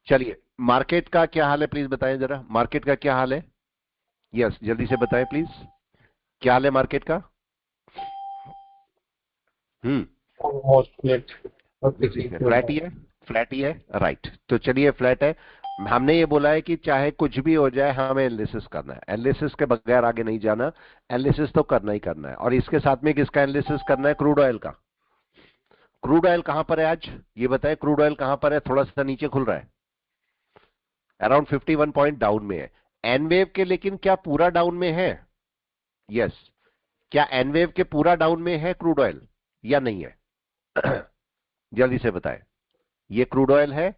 चलिए, मार्केट का क्या हाल है प्लीज बताएं जरा, मार्केट का क्या हाल है? यस, जल्दी से बताएं प्लीज, क्या हाल है मार्केट का? फ्लैट ही है, फ्लैट ही है, राइट। तो चलिए फ्लैट है। हमने ये बोला है कि चाहे कुछ भी हो जाए हमें एनालिसिस करना है, एनालिसिस के बगैर आगे नहीं जाना, एनालिसिस तो करना ही करना है। और इसके साथ में किसका एनालिसिस करना है? क्रूड ऑयल का। क्रूड ऑयल कहां पर है आज, ये बताएं, क्रूड ऑयल कहां पर है? थोड़ा सा नीचे खुल रहा है, अराउंड 51 पॉइंट डाउन में है। एनवेव के लेकिन क्या पूरा डाउन में है? यस, क्या एनवेव के पूरा डाउन में है क्रूड ऑयल या नहीं है? जल्दी से बताएं। ये क्रूड ऑयल है,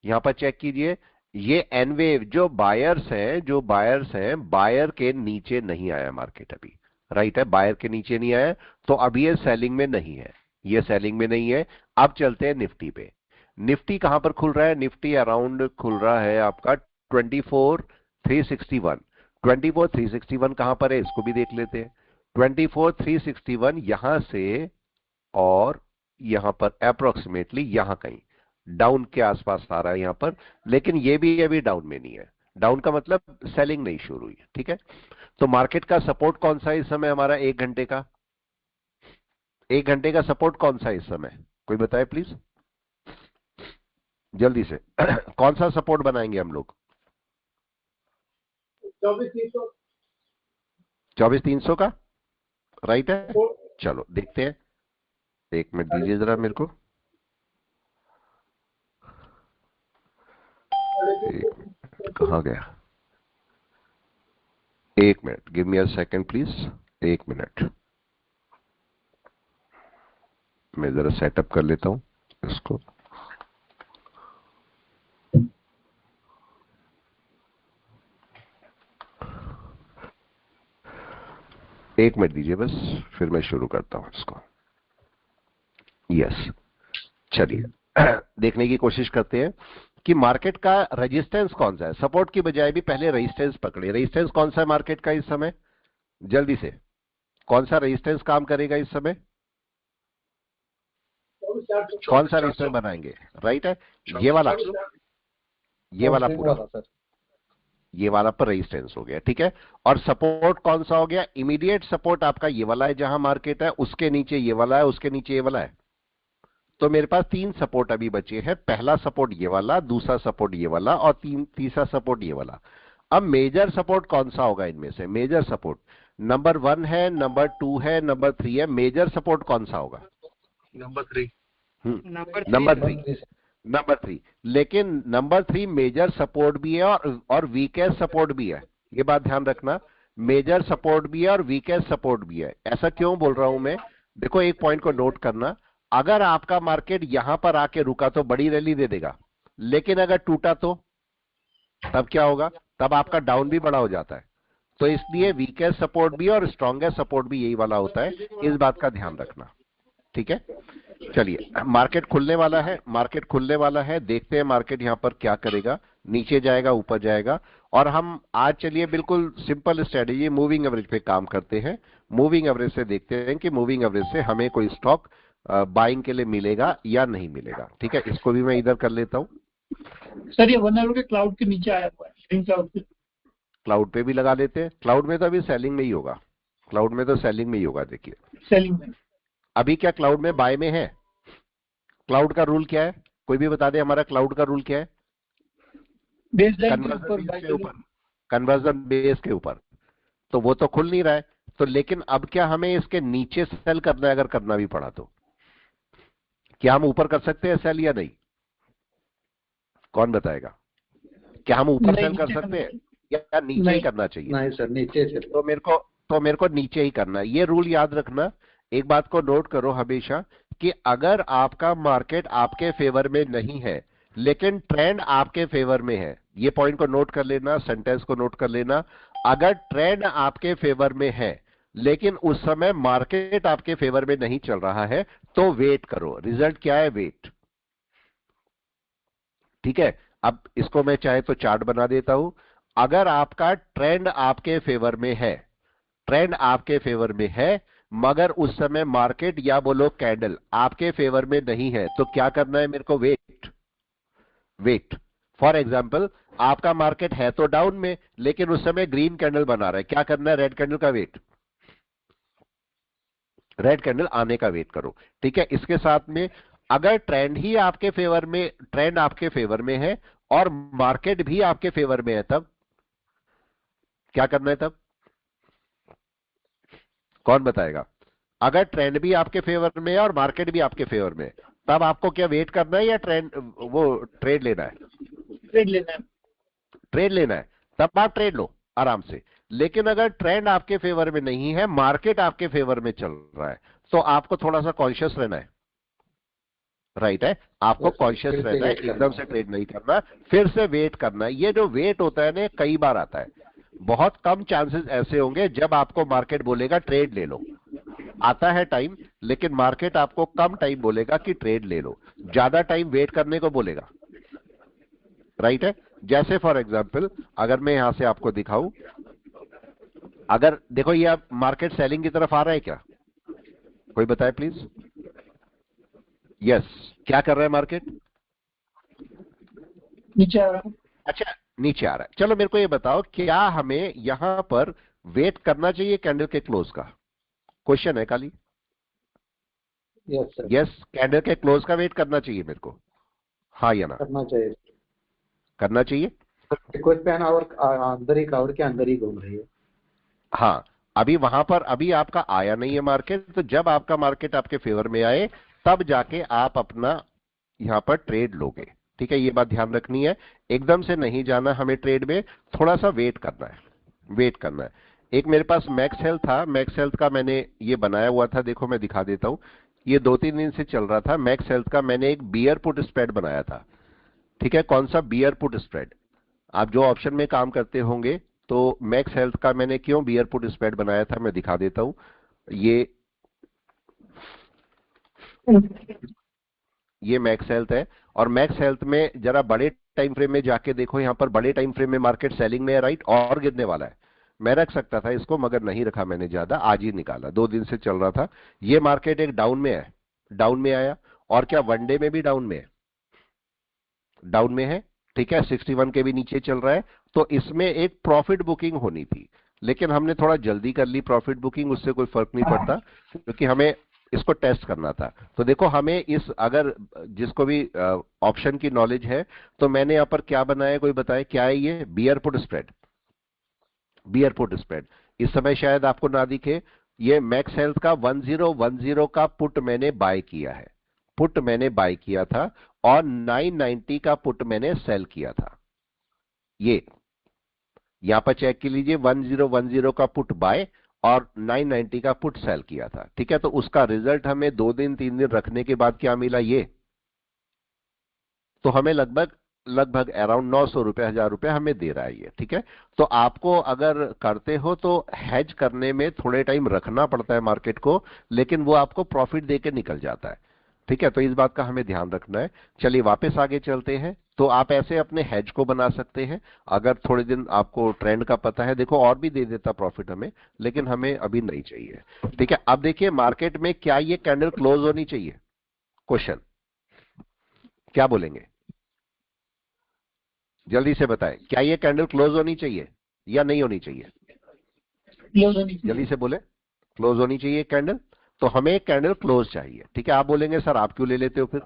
यहां पर चेक कीजिए। ये एनवेव जो बायर्स हैं, जो बायर्स हैं, बायर के नीचे नहीं आया मार्केट अभी, राइट है, बायर के नीचे नहीं आया, तो अभी ये सेलिंग में नहीं है, ये सेलिंग में नहीं है। अब चलते हैं निफ्टी पे। निफ्टी कहां पर खुल रहा है? निफ्टी अराउंड खुल रहा है आपका 24,361। 24,361 कहां पर है इसको भी देख लेते हैं। 24,361 यहां से और यहां पर अप्रोक्सीमेटली यहां कहीं डाउन के आसपास आ रहा है यहां पर, लेकिन ये भी अभी डाउन में नहीं है। डाउन का मतलब सेलिंग नहीं शुरू हुई है, ठीक है। तो मार्केट का सपोर्ट कौन सा है इस समय हमारा? 1 घंटे का, 1 घंटे का सपोर्ट कौन सा है इस समय? कोई बताए प्लीज, जल्दी से। कौन सा सपोर्ट बनाएंगे हम लोग? 24,300 का, राइट है। चलो देखते हैं, 1 मिनट दीजिए जरा मेरे को, 1 मिनट कहां गया? 1 minute, give me a second please, 1 minute, मैं जरा सेटअप कर लेता हूं इसको। एक मिनट दीजिए बस, फिर मैं शुरू करता हूं इसको। यस, चलिए देखने की कोशिश करते हैं कि मार्केट का रेजिस्टेंस कौन सा है। सपोर्ट की बजाय भी पहले रेजिस्टेंस पकड़े। रेजिस्टेंस कौन सा है मार्केट का इस समय? जल्दी से, कौन सा रेजिस्टेंस काम करेगा इस समय? कौन सा रेजिस्टेंस बनाएंगे? राइट है, ये वाला, ये वाला पूरा, ये वाला पर रेजिस्टेंस हो गया, ठीक है। और सपोर्ट कौन सा हो गया? इमीडिएट सपोर्ट आपका ये वाला है जहां मार्केट है, उसके नीचे ये वाला है, उसके नीचे ये वाला है। तो मेरे पास 3 सपोर्ट अभी बचे हैं। पहला सपोर्ट ये वाला, दूसरा सपोर्ट ये वाला, और तीसरा सपोर्ट ये वाला। अब मेजर सपोर्ट कौन सा होगा इनमें से? मेजर सपोर्ट नंबर 1 है, नंबर 2 है, नंबर 3 है। मेजर सपोर्ट कौन सा होगा? नंबर 3। नंबर 3। लेकिन नंबर 3 मेजर सपोर्ट भी है और वीकेस्ट सपोर्ट भी है, ये बात ध्यान रखना। मेजर सपोर्ट भी है और वीकेस्ट सपोर्ट भी है। ऐसा क्यों बोल रहा हूं मैं? देखो, एक पॉइंट को नोट करना, अगर आपका मार्केट यहां पर आके रुका तो बड़ी रैली दे देगा, लेकिन अगर टूटा तो तब क्या होगा? तब आपका डाउन भी बड़ा हो जाता है। तो इसलिए वीकेस्ट सपोर्ट भी और स्ट्रॉन्गेस्ट सपोर्ट भी यही वाला होता है, इस बात का ध्यान रखना, ठीक है। चलिए, मार्केट खुलने वाला है, मार्केट खुलने वाला है, देखते हैं मार्केट यहां पर क्या करेगा, नीचे जाएगा, ऊपर जाएगा। और हम आज चलिए बिल्कुल सिंपल स्ट्रेटेजी मूविंग एवरेज पे काम करते हैं। मूविंग एवरेज से देखते हैं कि मूविंग एवरेज से हमें कोई स्टॉक बाइंग के लिए मिलेगा या नहीं मिलेगा, ठीक है। इसको भी मैं इधर कर लेता हूं। सर ये 1 आवर के क्लाउड के नीचे आया हुआ है, क्लाउड पे, क्लाउड पे भी लगा लेते हैं। क्लाउड में तो अभी सेलिंग में ही होगा, क्लाउड में तो सेलिंग में ही होगा। देखिए सेलिंग में अभी क्या क्लाउड में बाय में है? क्लाउड का रूल क्या है? कोई भी बता दे, हमारा क्लाउड का रूल क्या है? बेसलाइन के ऊपर, कन्वर्जन बेस के ऊपर। तो वो तो खुल नहीं रहा है, तो लेकिन अब क्या हमें इसके नीचे सेल करना है? अगर करना भी पड़ा तो क्या हम ऊपर कर सकते हैं सेल या नहीं? कौन बताएगा? क्या हम ऊपर सेल कर सकते हैं या नीचे ही करना चाहिए? नहीं सर, नीचे से। तो मेरे को नीचे ही करना है। ये रूल याद रखना, एक बात को नोट करो हमेशा कि अगर आपका मार्केट आपके फेवर में नहीं है लेकिन ट्रेंड आपके फेवर में है, ये पॉइंट को नोट कर लेना, सेंटेंस को नोट कर लेना। अगर ट्रेंड आपके फेवर में है लेकिन उस समय मार्केट आपके फेवर में नहीं चल रहा है तो वेट करो। रिजल्ट क्या है? वेट, ठीक है। अब इसको मैं चाहे तो चार्ट बना देता हूं। अगर आपका ट्रेंड आपके फेवर में है, ट्रेंड आपके फेवर में है, मगर उस समय मार्केट या बोलो कैंडल आपके फेवर में नहीं है, तो क्या करना है मेरे को? Wait, wait. फॉर एग्जाम्पल आपका मार्केट है तो डाउन में, लेकिन उस समय ग्रीन कैंडल बना रहा है, क्या करना है? रेड कैंडल का वेट, रेड कैंडल आने का वेट करो। ठीक है, इसके साथ में अगर ट्रेंड ही आपके फेवर में, ट्रेंड आपके फेवर में है और मार्केट भी आपके फेवर में है, तब क्या करना है? तब कौन बताएगा? अगर ट्रेंड भी आपके फेवर में है और मार्केट भी आपके फेवर में है, तब आपको क्या वेट करना है या ट्रेंड वो ट्रेड लेना है? ट्रेड लेना है। ट्रेड लेना है, तब आप ट्रेड लो आराम से। लेकिन अगर ट्रेंड आपके फेवर में नहीं है, मार्केट आपके फेवर में चल रहा है, तो आपको थोड़ा सा कॉन्शियस रहना है। राइट है, आपको कॉन्शियस रहना है, एकदम से ट्रेड नहीं करना, फिर से वेट करना है। ये जो वेट होता है ना, कई बार आता है, बहुत कम चांसेस ऐसे होंगे जब आपको मार्केट बोलेगा ट्रेड ले लो। आता है टाइम, लेकिन मार्केट आपको कम टाइम बोलेगा कि ट्रेड ले लो, ज्यादा टाइम वेट करने को बोलेगा। राइट है, जैसे फॉर एग्जांपल अगर मैं यहां से आपको दिखाऊं, अगर देखो ये अब मार्केट सेलिंग की तरफ आ रहा है क्या? कोई बताए प्लीज। यस, क्या कर रहा है मार्केट? नीचे आ रहा है। अच्छा, नीचे आ रहा है। चलो मेरे को ये बताओ, क्या हमें यहां पर वेट करना चाहिए कैंडल के क्लोज का? क्वेश्चन है खाली। यस सर, यस, कैंडल के क्लोज का वेट करना चाहिए मेरे को, हाँ या ना? करना चाहिए। करना चाहिए। रिक्वेस्ट पैन और अंदर ही कवर के अंदर ही घूम रही है। हाँ, अभी वहां पर अभी आपका आया नहीं है मार्केट, तो जब आपका मार्केट आपके फेवर में आए तब जाके आप अपना यहां पर ट्रेड लोगे। ठीक है, ये बात ध्यान रखनी है, एकदम से नहीं जाना हमें ट्रेड में, थोड़ा सा वेट करना है, वेट करना है। एक मेरे पास मैक्स हेल्थ था, मैक्स हेल्थ का मैंने ये बनाया हुआ था, देखो मैं दिखा देता हूं, ये 2-3 दिन से चल रहा था। मैक्स हेल्थ का मैंने एक बियर पुट स्प्रेड बनाया था। ठीक है, कौन सा? Beer put spread. आप जो ऑप्शन में काम करते होंगे, तो मैक्स हेल्थ का मैंने क्यों बियर पुट स्प्रेड बनाया था, मैं दिखा देता हूं। ये मैक्स हेल्थ है, और मैक्स हेल्थ में जरा बड़े टाइम फ्रेम में जाके देखो, यहां पर बड़े टाइम फ्रेम में मार्केट सेलिंग में है, राइट, और गिरने वाला है। मैं रख सकता था इसको, मगर नहीं रखा मैंने, ज्यादा आज ही निकाला, 2 दिन से चल रहा था। ये मार्केट एक डाउन में है, डाउन में आया, और क्या वनडे में भी डाउन में है? डाउन में है। ठीक है, 61 के भी नीचे चल रहा है, तो इसमें एक प्रॉफिट बुकिंग होनी थी, लेकिन हमने थोड़ा जल्दी कर ली प्रॉफिट बुकिंग, उससे कोई फर्क नहीं पड़ता, क्योंकि हमें इसको टेस्ट करना था। तो देखो हमें इस, अगर जिसको भी ऑप्शन की नॉलेज है, तो मैंने यहां पर क्या बनाया, कोई बताए क्या है? ये beer put spread, beer put spread. इस समय शायद आपको ना दिखे, ये मैक्स हेल्थ का 1010 का पुट मैंने बाय किया है, पुट मैंने बाय किया था, और 990 का पुट मैंने सेल किया था। ये यहां पर चेक कर लीजिए, 1010 का पुट बाय और 990 का पुट सेल किया था। ठीक है, तो उसका रिजल्ट हमें 2 दिन 3 दिन रखने के बाद क्या मिला? ये तो हमें लगभग अराउंड 900 रुपए, 1000 रुपए हमें दे रहा है ये। ठीक है, तो आपको अगर करते हो तो हेज करने में थोड़े टाइम रखना पड़ता है मार्केट को, लेकिन वो आपको प्रॉफिट देके निकल जाता है। ठीक है, तो इस बात का हमें ध्यान रखना है। चलिए वापस आगे चलते हैं। तो आप ऐसे अपने हेज को बना सकते हैं, अगर थोड़े दिन आपको ट्रेंड का पता है, देखो और भी दे देता प्रॉफिट हमें, लेकिन हमें अभी नहीं चाहिए। ठीक है, अब देखिए मार्केट में क्या ये कैंडल क्लोज होनी चाहिए? क्वेश्चन, क्या बोलेंगे? जल्दी से बताएं, क्या ये कैंडल क्लोज होनी चाहिए या नहीं होनी चाहिए? क्लोज होनी चाहिए। जल्दी से बोले, क्लोज होनी चाहिए कैंडल। तो हमें एक कैंडल क्लोज चाहिए। ठीक है, आप बोलेंगे सर आप क्यों ले लेते हो, फिर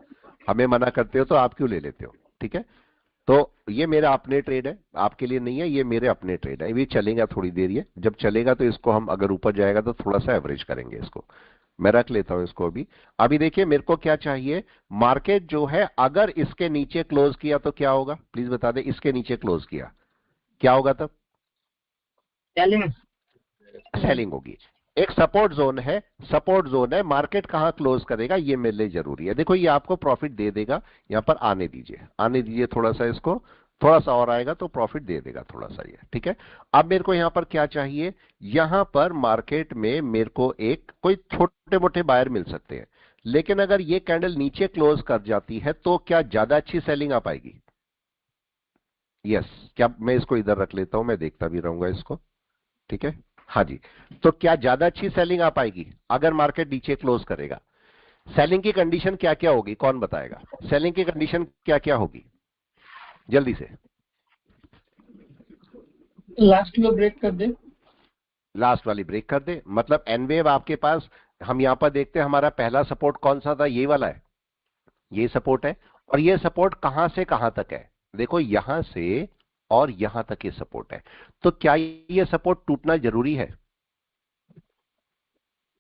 हमें मना करते हो तो आप क्यों ले लेते हो? ठीक है, तो ये मेरा अपने ट्रेड है, आपके लिए नहीं है, ये मेरे अपने ट्रेड है, ये चलेगा थोड़ी देर, ये जब चलेगा तो इसको हम, अगर ऊपर जाएगा तो थोड़ा सा एवरेज करेंगे इसको। मैं रख लेता हूं इसको अभी। अभी देखिए मेरे को क्या चाहिए, मार्केट जो है अगर इसके नीचे क्लोज किया तो क्या होगा, प्लीज बता दे। इसके नीचे क्लोज किया क्या होगा? तब सेलिंग होगी। एक सपोर्ट जोन है, सपोर्ट जोन है, मार्केट कहां क्लोज करेगा ये मेरे लिए जरूरी है। देखो ये आपको प्रॉफिट दे देगा, यहां पर आने दीजिए, आने दीजिए थोड़ा सा इसको, थोड़ा सा और आएगा तो प्रॉफिट दे देगा थोड़ा सा ये। ठीक है, अब मेरे को यहां पर क्या चाहिए, यहां पर मार्केट में मेरे को एक कोई छोटे मोटे बायर मिल सकते हैं, लेकिन अगर ये कैंडल नीचे क्लोज कर जाती है तो क्या ज्यादा अच्छी सेलिंग आ पाएगी? यस, क्या मैं इसको इधर रख लेता हूं, मैं देखता भी रहूंगा इसको। ठीक है, हाँ जी, तो क्या ज्यादा अच्छी सेलिंग आ पाएगी अगर मार्केट नीचे क्लोज करेगा? सेलिंग की कंडीशन क्या क्या होगी, कौन बताएगा? सेलिंग की कंडीशन क्या क्या होगी? जल्दी से। लास्ट में ब्रेक कर दे। लास्ट वाली ब्रेक कर दे, मतलब एन वेव आपके पास, हम यहां पर देखते हैं हमारा पहला सपोर्ट कौन सा था, ये वाला है, ये सपोर्ट है। और ये सपोर्ट कहां से कहां तक है, देखो यहां से और यहां तक ये सपोर्ट है। तो क्या ये सपोर्ट टूटना जरूरी है?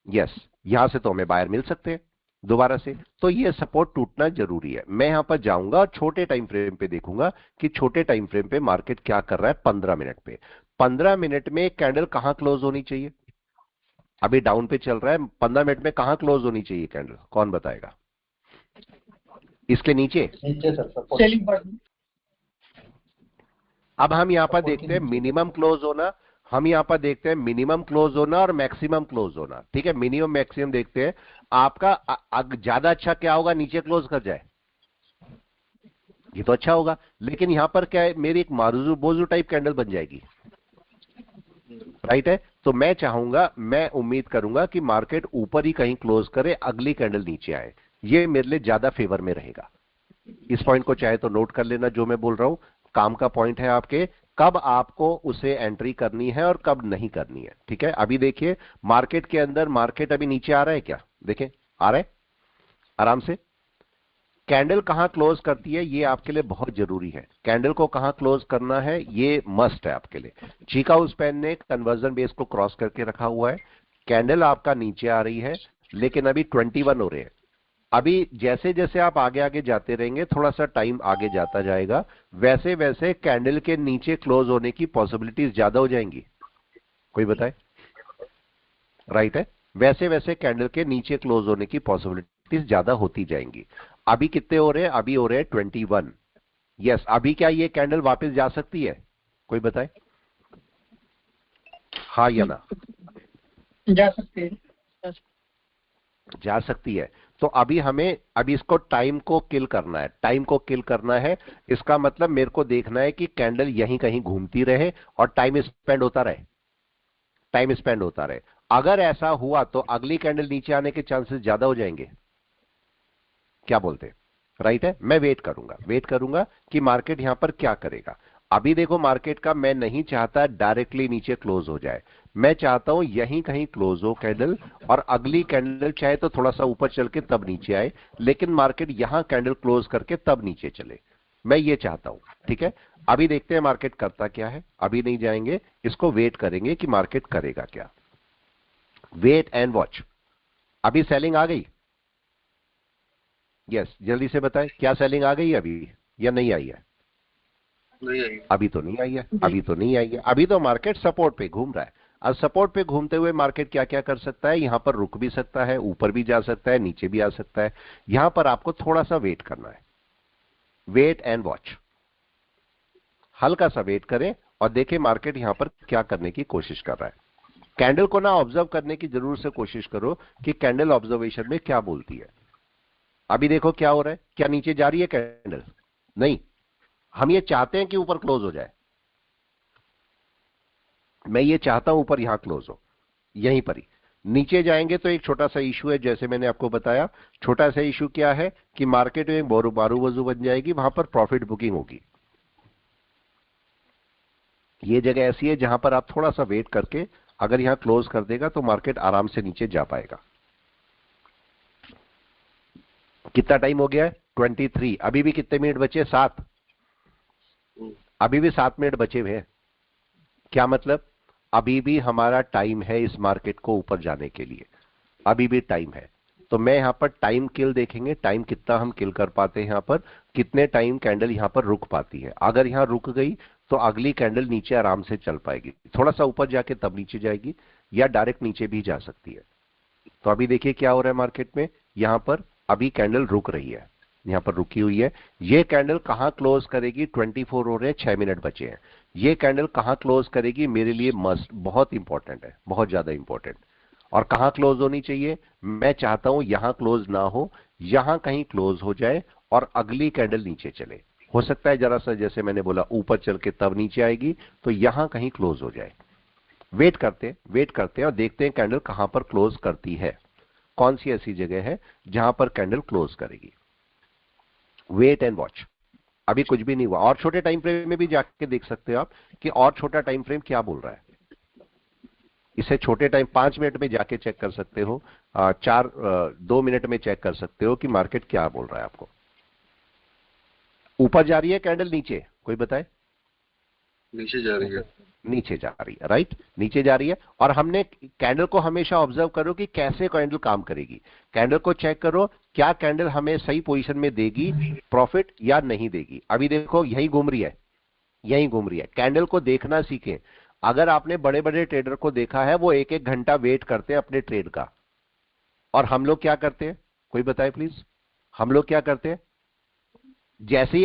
यस, यहां से तो हमें बायर मिल सकते हैं दोबारा से, तो ये सपोर्ट टूटना जरूरी है। मैं यहां पर जाऊंगा और छोटे टाइम फ्रेम पे देखूंगा कि छोटे टाइम फ्रेम पे मार्केट क्या कर रहा है। 15 मिनट पे, 15 मिनट में कैंडल कहां क्लोज होनी चाहिए? अभी डाउन पे चल रहा है, 15 मिनट में कहां क्लोज होनी चाहिए कैंडल, कौन बताएगा? इसके नीचे, नीचे सर सपोर्ट। Selling part. अब हम यहां पर सपोर्ट के देखते हैं नीचे। मिनिमम क्लोज होना, हम यहां पर देखते हैं मिनिमम क्लोज होना और मैक्सिमम क्लोज होना। ठीक है, मिनिमम मैक्सिमम देखते हैं। आपका ज्यादा अच्छा क्या होगा, नीचे क्लोज कर जाए, ये तो अच्छा होगा। लेकिन यहां पर क्या है, मेरी एक मारुजू बोजू टाइप कैंडल बन जाएगी, राइट है। तो मैं चाहूंगा, मैं उम्मीद करूंगा कि मार्केट ऊपर ही कहीं क्लोज करे, अगली कैंडल नीचे आए, ये मेरे लिए ज्यादा फेवर में रहेगा। इस पॉइंट को चाहे तो नोट कर लेना, जो मैं बोल रहा हूं काम का पॉइंट है आपके, कब आपको उसे एंट्री करनी है और कब नहीं करनी है। ठीक है, अभी देखिए मार्केट के अंदर, मार्केट अभी नीचे आ रहा है क्या, देखें आ रहा है आराम से। कैंडल कहां क्लोज करती है ये आपके लिए बहुत जरूरी है, कैंडल को कहां क्लोज करना है ये मस्ट है आपके लिए। चीका स्पैन ने कन्वर्जन बेस को क्रॉस करके रखा हुआ है, कैंडल आपका नीचे आ रही है, लेकिन अभी 21 हो रहे हैं। अभी जैसे जैसे आप आगे आगे जाते रहेंगे, थोड़ा सा टाइम आगे जाता जाएगा, वैसे वैसे कैंडल के नीचे क्लोज होने की पॉसिबिलिटीज ज्यादा हो जाएंगी। कोई बताए, राइट है, वैसे वैसे कैंडल के नीचे क्लोज होने की पॉसिबिलिटीज ज्यादा होती जाएंगी। अभी कितने हो रहे हैं, अभी हो रहे हैं 21। यस, अभी क्या ये कैंडल वापस जा सकती है, कोई बताए, हाँ या ना? जा सकते हैं। जा सकती है। तो अभी हमें, अभी इसको टाइम को किल करना है, टाइम को किल करना है। इसका मतलब मेरे को देखना है कि कैंडल यहीं कहीं घूमती रहे और टाइम स्पेंड होता रहे, टाइम स्पेंड होता रहे। अगर ऐसा हुआ तो अगली कैंडल नीचे आने के चांसेस ज्यादा हो जाएंगे, क्या बोलते हैं, राइट है। मैं वेट करूंगा, वेट करूंगा कि मार्केट यहां पर क्या करेगा। अभी देखो मार्केट का, मैं नहीं चाहता डायरेक्टली नीचे क्लोज हो जाए, मैं चाहता हूं यहीं कहीं क्लोज हो कैंडल, और अगली कैंडल चाहे तो थोड़ा सा ऊपर चल के तब नीचे आए, लेकिन मार्केट यहां कैंडल क्लोज करके तब नीचे चले, मैं ये चाहता हूं। ठीक है, अभी देखते हैं मार्केट करता क्या है, अभी नहीं जाएंगे, इसको वेट करेंगे कि मार्केट करेगा क्या। Wait and watch. अभी सेलिंग आ गई, यस जल्दी से बताएं, क्या सेलिंग आ गई अभी या नहीं आई है? नहीं आई। अभी तो नहीं आई है, अभी तो नहीं आई है, अभी तो मार्केट सपोर्ट पे घूम रहा है। अब सपोर्ट पे घूमते हुए मार्केट क्या क्या कर सकता है, यहां पर रुक भी सकता है, ऊपर भी जा सकता है, नीचे भी आ सकता है। यहां पर आपको थोड़ा सा वेट करना है, वेट एंड वॉच, हल्का सा वेट करें और देखें मार्केट यहां पर क्या करने की कोशिश कर रहा है। कैंडल को ना ऑब्जर्व करने की जरूर से कोशिश करो कि कैंडल ऑब्जर्वेशन में क्या बोलती है। अभी देखो क्या हो रहा है, क्या नीचे जा रही है कैंडल? नहीं, हम ये चाहते हैं कि ऊपर क्लोज हो जाए, मैं ये चाहता हूं ऊपर यहां क्लोज हो, यहीं पर ही। नीचे जाएंगे तो एक छोटा सा इशू है, जैसे मैंने आपको बताया, छोटा सा इशू क्या है कि मार्केट में बारू वजू बन जाएगी, वहां पर प्रॉफिट बुकिंग होगी। ये जगह ऐसी है जहां पर आप थोड़ा सा वेट करके, अगर यहां क्लोज कर देगा तो मार्केट आराम से नीचे जा पाएगा। कितना टाइम हो गया है? 23। अभी भी कितने मिनट बचे? 7। अभी भी 7 मिनट बचे हुए हैं। क्या मतलब, अभी भी हमारा टाइम है इस मार्केट को ऊपर जाने के लिए, अभी भी टाइम है। तो मैं यहां पर टाइम किल देखेंगे, टाइम कितना हम किल कर पाते हैं, यहां पर कितने टाइम कैंडल यहां पर रुक पाती है। अगर यहां रुक गई तो अगली कैंडल नीचे आराम से चल पाएगी, थोड़ा सा ऊपर जाके तब नीचे जाएगी, या डायरेक्ट नीचे भी जा सकती है। तो अभी देखिए क्या हो रहा है मार्केट में, यहां पर अभी कैंडल रुक रही है, यहां पर रुकी हुई है। ये कैंडल कहां क्लोज करेगी? 24 हो रहे हैं, 6 मिनट बचे हैं। ये कैंडल कहां क्लोज करेगी मेरे लिए मस्ट, बहुत इंपॉर्टेंट है, बहुत ज्यादा इंपॉर्टेंट। और कहां क्लोज होनी चाहिए? मैं चाहता हूं यहां क्लोज ना हो, यहां कहीं क्लोज हो जाए और अगली कैंडल नीचे चले। हो सकता है जरा सा, जैसे मैंने बोला, ऊपर चल के तब नीचे आएगी, तो यहां कहीं क्लोज हो जाए। वेट करते हैं, वेट करते हैं और देखते हैं कैंडल कहां पर क्लोज करती है, कौन सी ऐसी जगह है जहां पर कैंडल क्लोज करेगी। Wait and watch. अभी कुछ भी नहीं हुआ। और छोटे टाइम फ्रेम में भी जाके देख सकते हो आप कि और छोटा टाइम फ्रेम क्या बोल रहा है। इसे छोटे टाइम 5 मिनट में जाके चेक कर सकते हो, 2 मिनट में चेक कर सकते हो कि मार्केट क्या बोल रहा है आपको। ऊपर जा रही है कैंडल, नीचे, कोई बताए? नीचे जा रही है। नीचे जा रही है, राइट, नीचे जा रही है। और हमने कैंडल को हमेशा ऑब्जर्व करो कि कैसे कैंडल काम करेगी। कैंडल को चेक करो, क्या कैंडल हमें सही पोजीशन में देगी प्रॉफिट या नहीं देगी। अभी देखो यही घूम रही है, यही घूम रही है। कैंडल को देखना सीखें। अगर आपने बड़े बड़े ट्रेडर को देखा है, वो एक एक घंटा वेट करते हैं अपने ट्रेड का, और हम लोग क्या करते हैं, कोई बताए प्लीज? हम लोग क्या करते हैं, जैसे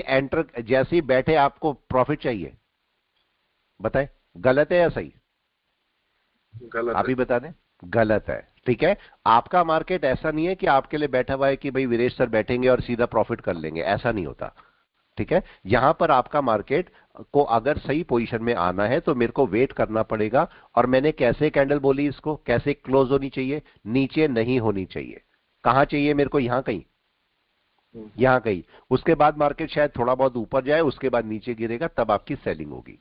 ही बैठे आपको प्रॉफिट चाहिए, बताए गलत है या सही? गलत आप है। ही बता दें। गलत है, ठीक है। आपका मार्केट ऐसा नहीं है कि आपके लिए बैठा हुआ है कि भाई वीरेश सर बैठेंगे और सीधा प्रॉफिट कर लेंगे, ऐसा नहीं होता, ठीक है। यहां पर आपका मार्केट को अगर सही पोजीशन में आना है तो मेरे को वेट करना पड़ेगा। और मैंने कैसे कैंडल बोली, इसको कैसे क्लोज होनी चाहिए, नीचे नहीं होनी चाहिए। कहां चाहिए मेरे को, यहां कहीं, यहां कहीं। उसके बाद मार्केट शायद थोड़ा बहुत ऊपर जाए, उसके बाद नीचे गिरेगा, तब आपकी सेलिंग होगी,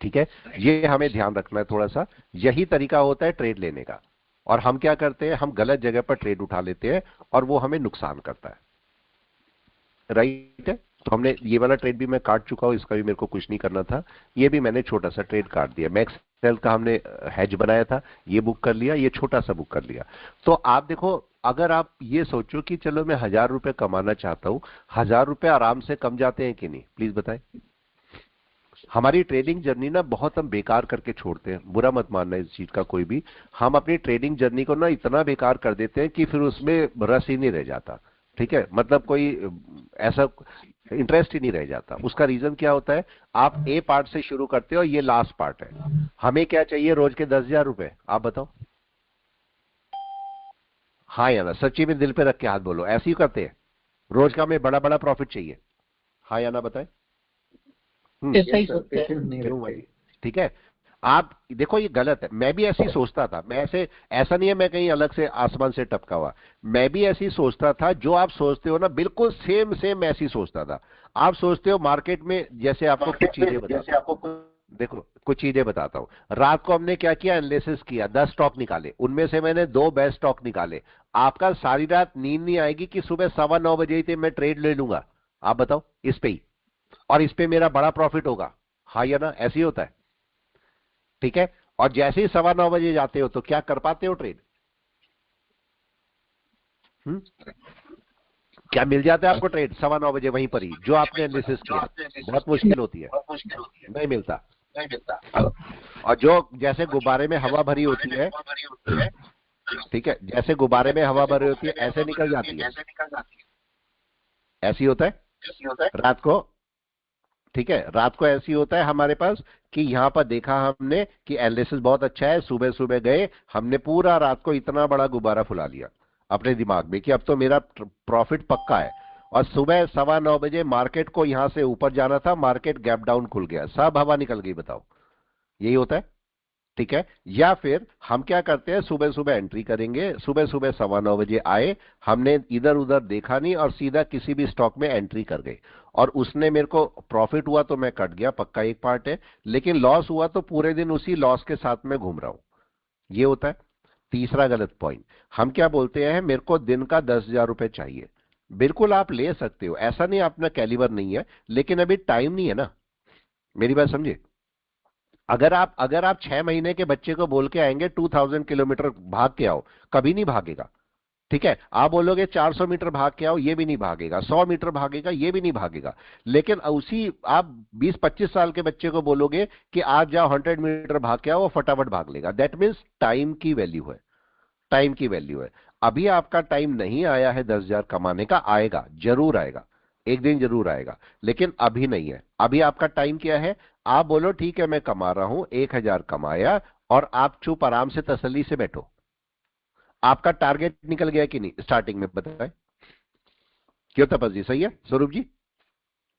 ठीक है। ये हमें ध्यान रखना है थोड़ा सा। यही तरीका होता है ट्रेड लेने का। और हम क्या करते हैं, हम गलत जगह पर ट्रेड उठा लेते हैं और वो हमें नुकसान करता है, राइट है। तो हमने ये वाला ट्रेड भी मैं काट चुका हूं, इसका भी मेरे को कुछ नहीं करना था। ये भी मैंने छोटा सा ट्रेड काट दिया। मैक्स सेल का हमने हेज बनाया था, ये बुक कर लिया, ये छोटा सा बुक कर लिया। तो आप देखो, अगर आप ये सोचो कि चलो मैं 1000 रुपए कमाना चाहता हूं, 1000 रुपए आराम से कम जाते हैं कि नहीं, प्लीज बताएं। हमारी ट्रेडिंग जर्नी ना बहुत हम बेकार करके छोड़ते हैं, बुरा मत मानना इस चीज का कोई भी। हम अपनी ट्रेडिंग जर्नी को ना इतना बेकार कर देते हैं कि फिर उसमें रस ही नहीं रह जाता, ठीक है। मतलब कोई ऐसा इंटरेस्ट ही नहीं रह जाता। उसका रीजन क्या होता है, आप ए पार्ट से शुरू करते हो, ये लास्ट पार्ट है। हमें क्या चाहिए, रोज के 10,000 रुपए, आप बताओ। हाँ या ना, सच्ची में दिल पे रख के हाथ बोलो, ऐसे ही करते हैं। रोज का हमें बड़ा बड़ा प्रॉफिट चाहिए, हाँ या ना बताएं। ऐसा ही सोचते हैं। पेशेंस नहीं क्यों रखते। भाई, ठीक है। आप देखो ये गलत है, मैं भी ऐसे ही सोचता था। मैं ऐसा नहीं है मैं कहीं अलग से आसमान से टपका हुआ, मैं भी ऐसे ही सोचता था। जो आप सोचते हो ना, बिल्कुल सेम सेम ऐसे ही सोचता था। आप सोचते हो मार्केट में, जैसे आपको कुछ चीजें बताता हूं, देखो कुछ चीजें बताता हूं। रात को हमने क्या किया, एनालिसिस किया, 10 स्टॉक निकाले, उनमें से मैंने 2 बेस्ट स्टॉक निकाले। आपका सारी रात नींद नहीं आएगी कि सुबह 9:15 बजे ही मैं ट्रेड ले लूंगा, आप बताओ, इस पे ही, और इस पे मेरा बड़ा प्रॉफिट होगा, हाँ या ना, ऐसे ही होता है, ठीक है। और जैसे ही 9:15 बजे जाते हो तो क्या कर पाते हो ट्रेड? क्या मिल जाता है आपको ट्रेड 9:15 बजे वहीं पर ही, जो आपने एनालिसिस किया? बहुत मुश्किल होती है, नहीं मिलता। और जो जैसे गुब्बारे में हवा भरी होती है, ठीक है, जैसे गुब्बारे में हवा भरी होती है ऐसे निकल जाती है, ऐसी होता है रात को, ठीक है। रात को ऐसी होता है हमारे पास कि यहां पर देखा हमने कि एनालिसिस बहुत अच्छा है, सुबह सुबह गए, हमने पूरा रात को इतना बड़ा गुब्बारा फुला लिया अपने दिमाग में कि अब तो मेरा प्रॉफिट पक्का है। और सुबह 9:15 बजे मार्केट को यहां से ऊपर जाना था, मार्केट गैप डाउन खुल गया, सब हवा निकल गई, बताओ, यही होता है, ठीक है। या फिर हम क्या करते हैं, सुबह सुबह एंट्री करेंगे, सुबह सुबह 9:15 बजे आए, हमने इधर उधर देखा नहीं और सीधा किसी भी स्टॉक में एंट्री कर गए, और उसने मेरे को प्रॉफिट हुआ तो मैं कट गया, पक्का एक पार्ट है। लेकिन लॉस हुआ तो पूरे दिन उसी लॉस के साथ में घूम रहा हूं, ये होता है। तीसरा गलत पॉइंट, हम क्या बोलते हैं, मेरे को दिन का 10,000 रुपए चाहिए। बिल्कुल आप ले सकते हो, ऐसा नहीं अपना कैलिबर नहीं है, लेकिन अभी टाइम नहीं है ना, मेरी बात समझे। अगर आप 6 महीने के बच्चे को बोल के आएंगे 2000 किलोमीटर भाग के आओ, कभी नहीं भागेगा, ठीक है। आप बोलोगे 400 मीटर भाग के आओ, ये भी नहीं भागेगा। 100 मीटर भागेगा, ये भी नहीं भागेगा। लेकिन उसी आप 20-25 साल के बच्चे को बोलोगे कि आज जाओ 100 मीटर भाग के आओ, वो फटाफट भाग लेगा। दैट मीन्स टाइम की वैल्यू है, टाइम की वैल्यू है। अभी आपका टाइम नहीं आया है 10,000 कमाने का, आएगा, जरूर आएगा, एक दिन जरूर आएगा, लेकिन अभी नहीं है। अभी आपका टाइम क्या है, आप बोलो ठीक है मैं कमा रहा हूं, 1,000 कमाया, और आप चुप आराम से तसल्ली से बैठो। आपका टारगेट निकल गया कि नहीं स्टार्टिंग में, बताएं। क्यों तपस जी, सही है स्वरूप जी?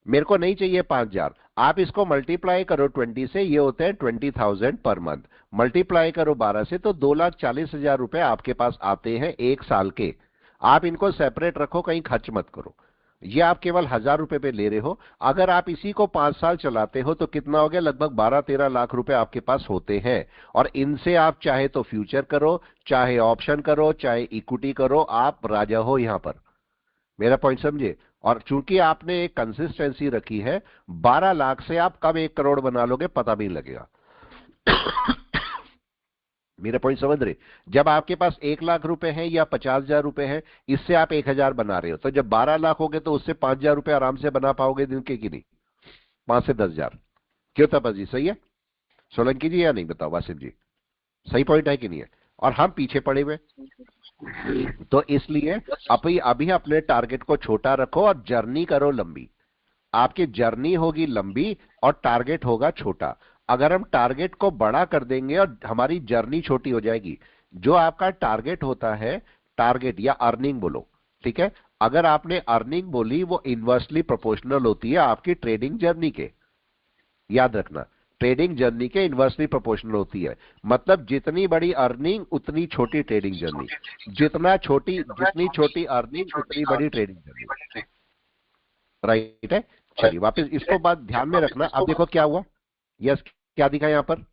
मेरे को नहीं चाहिए 5,000, आप इसको मल्टीप्लाई करो 20 से, ये होते हैं 20,000 पर मंथ। मल्टीप्लाई करो 12 से तो 2,40,000 रुपए आपके पास आते हैं 1 साल के। आप इनको सेपरेट रखो, कहीं खर्च मत करो। ये आप केवल 1000 रुपए पे ले रहे हो। अगर आप इसी को 5 साल चलाते हो तो कितना हो गया, लगभग 12-13 लाख रुपए आपके पास होते हैं। और इनसे आप चाहे तो फ्यूचर करो, चाहे ऑप्शन करो, चाहे इक्विटी करो, आप राजा हो यहां पर। मेरा पॉइंट समझे। और चूंकि आपने एक कंसिस्टेंसी रखी है, 12 लाख से आप कब 1 करोड़ बना लोगे पता भी नहीं लगेगा। मेरा पॉइंट समझ रहे। जब आपके पास 1 लाख रुपए हैं या 50,000 रुपए हैं, इससे आप 1000 बना रहे हो, तो जब 12 लाख हो गए तो उससे 5000 रुपए आराम से बना पाओगे दिन के, कि नहीं? 5 से 10,000। क्यों तपस जी, सही है सोलंकी जी या नहीं? बताओ वासिफ जी, सही पॉइंट है कि नहीं है? और हम पीछे पड़े हुए, तो इसलिए अभी अभी अपने टारगेट को छोटा रखो और जर्नी करो लंबी। आपकी जर्नी होगी लंबी और टारगेट होगा छोटा। अगर हम टारगेट को बड़ा कर देंगे और हमारी जर्नी छोटी हो जाएगी। जो आपका टारगेट होता है, टारगेट या अर्निंग बोलो, ठीक है, अगर आपने अर्निंग बोली वो इनवर्सली प्रोपोर्शनल होती है आपकी ट्रेडिंग जर्नी के। याद रखना, ट्रेडिंग जर्नी के इनवर्सली प्रोपोर्शनल होती है। मतलब जितनी बड़ी अर्निंग उतनी छोटी ट्रेडिंग जर्नी, जितनी छोटी अर्निंग उतनी बड़ी ट्रेडिंग जर्नी। राइट है। चलिए वापस इसको बात ध्यान में रखना। अब देखो क्या हुआ। यस, क्या दिखा यहां पर,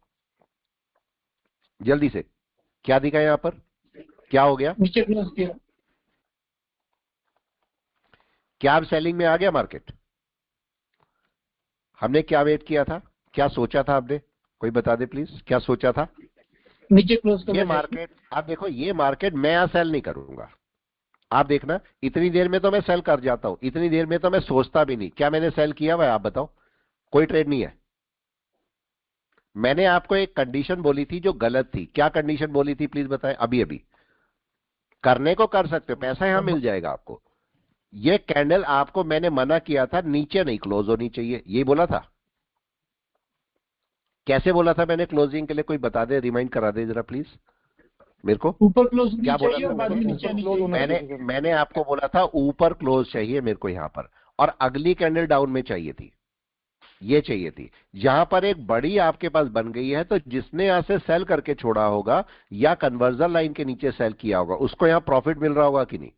जल्दी से क्या दिखा यहां पर, क्या हो गया? नीचे क्लोज किया। क्या अब सेलिंग में आ गया मार्केट? हमने क्या वेट किया था, क्या सोचा था आपने? कोई बता दे प्लीज, क्या सोचा था? नीचे क्लोज कर ये मार्केट, आप देखो ये मार्केट मैं यहां सेल नहीं करूंगा। आप देखना, इतनी देर में तो मैं सेल कर जाता हूं, इतनी देर में तो मैं सोचता भी नहीं क्या मैंने सेल किया हुआ है। आप बताओ, कोई ट्रेड नहीं है। मैंने आपको एक कंडीशन बोली थी जो गलत थी। क्या कंडीशन बोली थी प्लीज बताएं? अभी अभी करने को कर सकते हो, पैसा यहां मिल जाएगा आपको। ये कैंडल आपको मैंने मना किया था नीचे नहीं क्लोज होनी चाहिए, ये बोला था। कैसे बोला था मैंने क्लोजिंग के लिए? कोई बता दे, रिमाइंड करा दे जरा प्लीज मेरे को। ऊपर क्लोज होनी क्या बोला चाहिए और बाद में नीचे आनी चाहिए। मैंने आपको बोला था ऊपर क्लोज चाहिए मेरे को यहां पर, और अगली कैंडल डाउन में चाहिए थी, ये चाहिए थी। यहां पर एक बड़ी आपके पास बन गई है, तो जिसने यहां से सेल करके छोड़ा होगा या कन्वर्जन लाइन के नीचे सेल किया होगा उसको यहां प्रॉफिट मिल रहा होगा कि नहीं?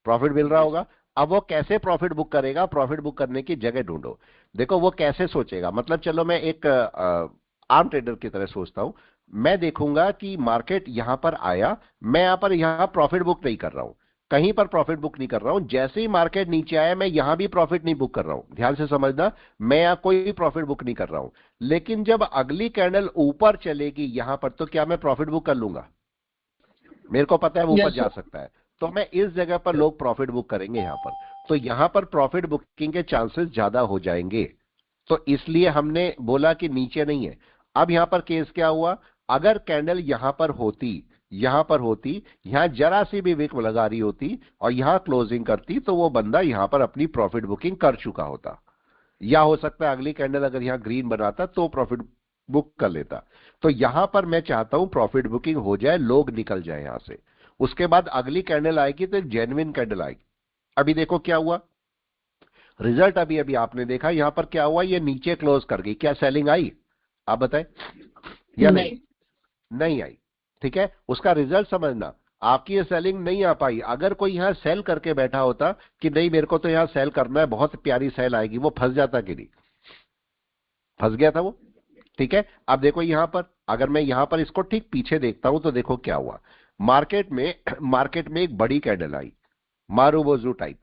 प्रॉफिट मिल रहा होगा। अब वो कैसे प्रॉफिट बुक करेगा? प्रॉफिट बुक करने की जगह ढूंढो। देखो वो कैसे सोचेगा, मतलब चलो मैं एक आर्म ट्रेडर की तरह सोचता हूं। मैं देखूंगा कि मार्केट यहां पर आया, मैं यहां प्रॉफिट बुक नहीं कर रहा हूं, कहीं पर प्रॉफिट बुक नहीं कर रहा हूं। जैसे ही मार्केट नीचे आया मैं यहां भी प्रॉफिट नहीं बुक कर रहा हूं। ध्यान से समझना, मैं यहां कोई प्रॉफिट बुक नहीं कर रहा हूं। लेकिन जब अगली कैंडल ऊपर चलेगी यहां पर, तो क्या मैं प्रॉफिट बुक कर लूंगा? मेरे को पता है वो ऊपर जा सकता है, तो मैं इस जगह पर लोग प्रॉफिट बुक करेंगे यहां पर, तो यहां पर प्रॉफिट बुकिंग के चांसेस ज्यादा हो जाएंगे। तो इसलिए हमने बोला कि नीचे नहीं है। अब यहां पर केस क्या हुआ, अगर कैंडल यहां पर होती, यहां जरा सी भी विक लगा रही होती और यहां क्लोजिंग करती, तो वो बंदा यहां पर अपनी प्रॉफिट बुकिंग कर चुका होता। या हो सकता है अगली कैंडल अगर यहां ग्रीन बनाता तो प्रॉफिट बुक कर लेता। तो यहां पर मैं चाहता हूं प्रॉफिट बुकिंग हो जाए, लोग निकल जाए यहां से। उसके बाद अगली कैंडल आएगी तो जेन्युइन कैंडल आएगी। अभी देखो क्या हुआ रिजल्ट, अभी अभी आपने देखा यहां पर क्या हुआ, ये नीचे क्लोज कर गई। क्या सेलिंग आई? आप बताएं या नहीं? नहीं आई। ठीक है, उसका रिजल्ट समझना, आपकी ये सेलिंग नहीं आ पाई। अगर कोई यहां सेल करके बैठा होता कि नहीं मेरे को तो यहां सेल करना है, बहुत प्यारी सेल आएगी, वो फंस जाता कि नहीं? फंस गया था वो। ठीक है, अब देखो यहां पर, अगर मैं यहां पर इसको ठीक पीछे देखता हूं तो देखो क्या हुआ। मार्केट में एक बड़ी कैंडल आई, मारूबोजू टाइप।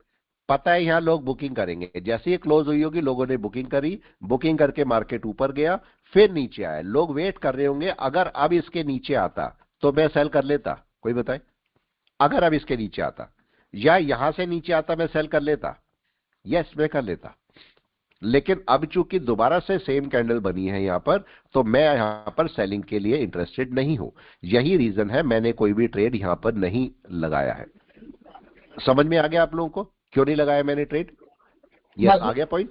पता है यहां लोग बुकिंग करेंगे, जैसे ही क्लोज हुई होगी लोगों ने बुकिंग करी, बुकिंग करके मार्केट ऊपर गया, फिर नीचे आया। लोग वेट कर रहे होंगे, अगर अब इसके नीचे आता तो मैं सेल कर लेता। कोई बताए, अगर अब इसके नीचे आता या यहां से नीचे आता मैं सेल कर लेता? यस मैं कर लेता। लेकिन अब चूंकि दोबारा से सेम कैंडल बनी है यहां पर, तो मैं यहां पर सेलिंग के लिए इंटरेस्टेड नहीं हूं। यही रीजन है मैंने कोई भी ट्रेड यहां पर नहीं लगाया है। समझ में आ गया आप लोगों को क्यों नहीं लगाया मैंने ट्रेड? यस आ गया पॉइंट।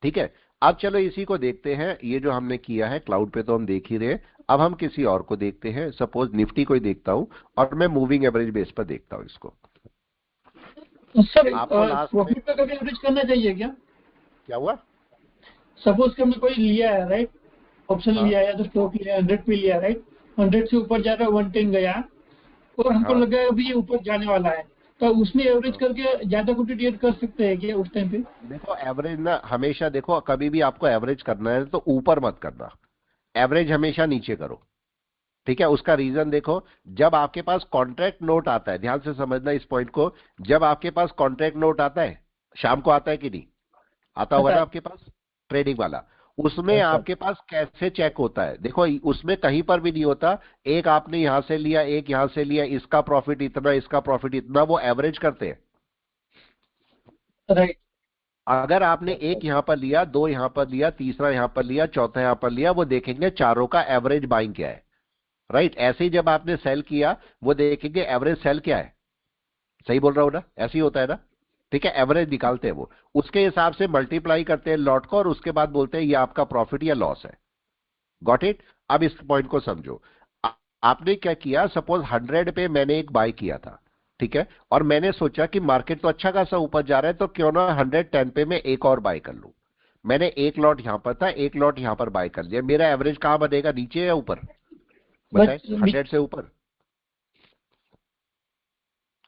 ठीक है, अब चलो इसी को देखते हैं। ये जो हमने किया है क्लाउड पे तो हम देख ही रहे, अब हम किसी और को देखते हैं। सपोज निफ्टी को ही देखता हूं और मैं मूविंग एवरेज बेस पर देखता हूं इसको। सर आपको लास्ट में प्रॉफिट पे कभी एवरेज करना चाहिए क्या हुआ? सपोज कि हमने कोई लिया है, राइट, ऑप्शन लिया है या तो स्टॉक लिया, 100 पे लिया, राइट, 100 से ऊपर जा रहा है, 110 गया और हमको लगा अभी ये ऊपर जाने वाला है, तो उसमें एवरेज करके ज्यादा क्वांटिटी ऐड कर सकते हैं क्या उस टाइम पे? देखो एवरेज ना हमेशा, देखो कभी भी आपको एवरेज करना है तो ऊपर मत करना, एवरेज हमेशा नीचे करो। ठीक है, उसका रीजन देखो, जब आपके पास कॉन्ट्रैक्ट नोट आता है, ध्यान से समझना इस पॉइंट को, जब आपके पास कॉन्ट्रैक्ट नोट आता है, शाम को आता है कि नहीं आता होगा पता ना है। आपके पास, ट्रेडिंग वाला, उसमें Yes, sir. आपके पास कैसे चेक होता है? देखो उसमें कहीं पर भी नहीं होता एक आपने यहां से लिया एक यहां से लिया, इसका प्रॉफिट इतना इसका प्रॉफिट इतना, वो एवरेज करते हैं। राइट। अगर आपने Yes, sir. एक यहां पर लिया, दो यहां पर लिया, तीसरा यहां पर लिया, चौथा यहां पर लिया, वो देखेंगे चारों का एवरेज बाइंग क्या है। राइट, ऐसे ही जब आपने सेल किया वो देखेंगे एवरेज सेल क्या है। सही बोल रहा हूं ना? ऐसे ही होता है ना? ठीक है, एवरेज निकालते हैं वो, उसके हिसाब से मल्टीप्लाई करते हैं लॉट को, और उसके बाद बोलते हैं ये आपका प्रॉफिट या लॉस है। Got it? अब इस पॉइंट को समझो। आपने क्या किया, सपोज 100 पे मैंने एक बाय किया था, ठीक है, और मैंने सोचा कि मार्केट तो अच्छा खासा ऊपर जा रहा है, तो क्यों ना 110 पे मैं एक और बाय कर लूं। मैंने एक लॉट यहां पर था, एक लॉट यहां पर बाय कर लिया, मेरा एवरेज कहां बनेगा, नीचे या ऊपर? बताए, बट 100 से ऊपर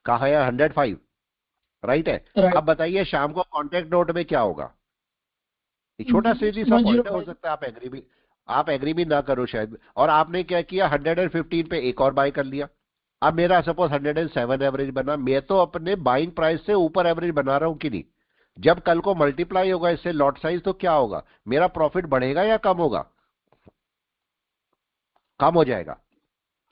कहा है, 105, राइट है। राइट। अब बताइए शाम को कॉन्ट्रैक्ट नोट में क्या होगा? एक छोटा सीधी सा पॉइंट है, हो 105। सकता है आप एग्री भी ना करो शायद। और आपने क्या किया, 115 पे एक और बाय कर लिया। अब मेरा सपोज 107 एवरेज बना, मैं तो अपने बाइंग प्राइस से ऊपर एवरेज बना रहा हूं कि नहीं? जब कल को मल्टीप्लाई होगा इससे लॉट साइज, तो क्या होगा, मेरा प्रॉफिट बढ़ेगा या कम होगा? कम हो जाएगा।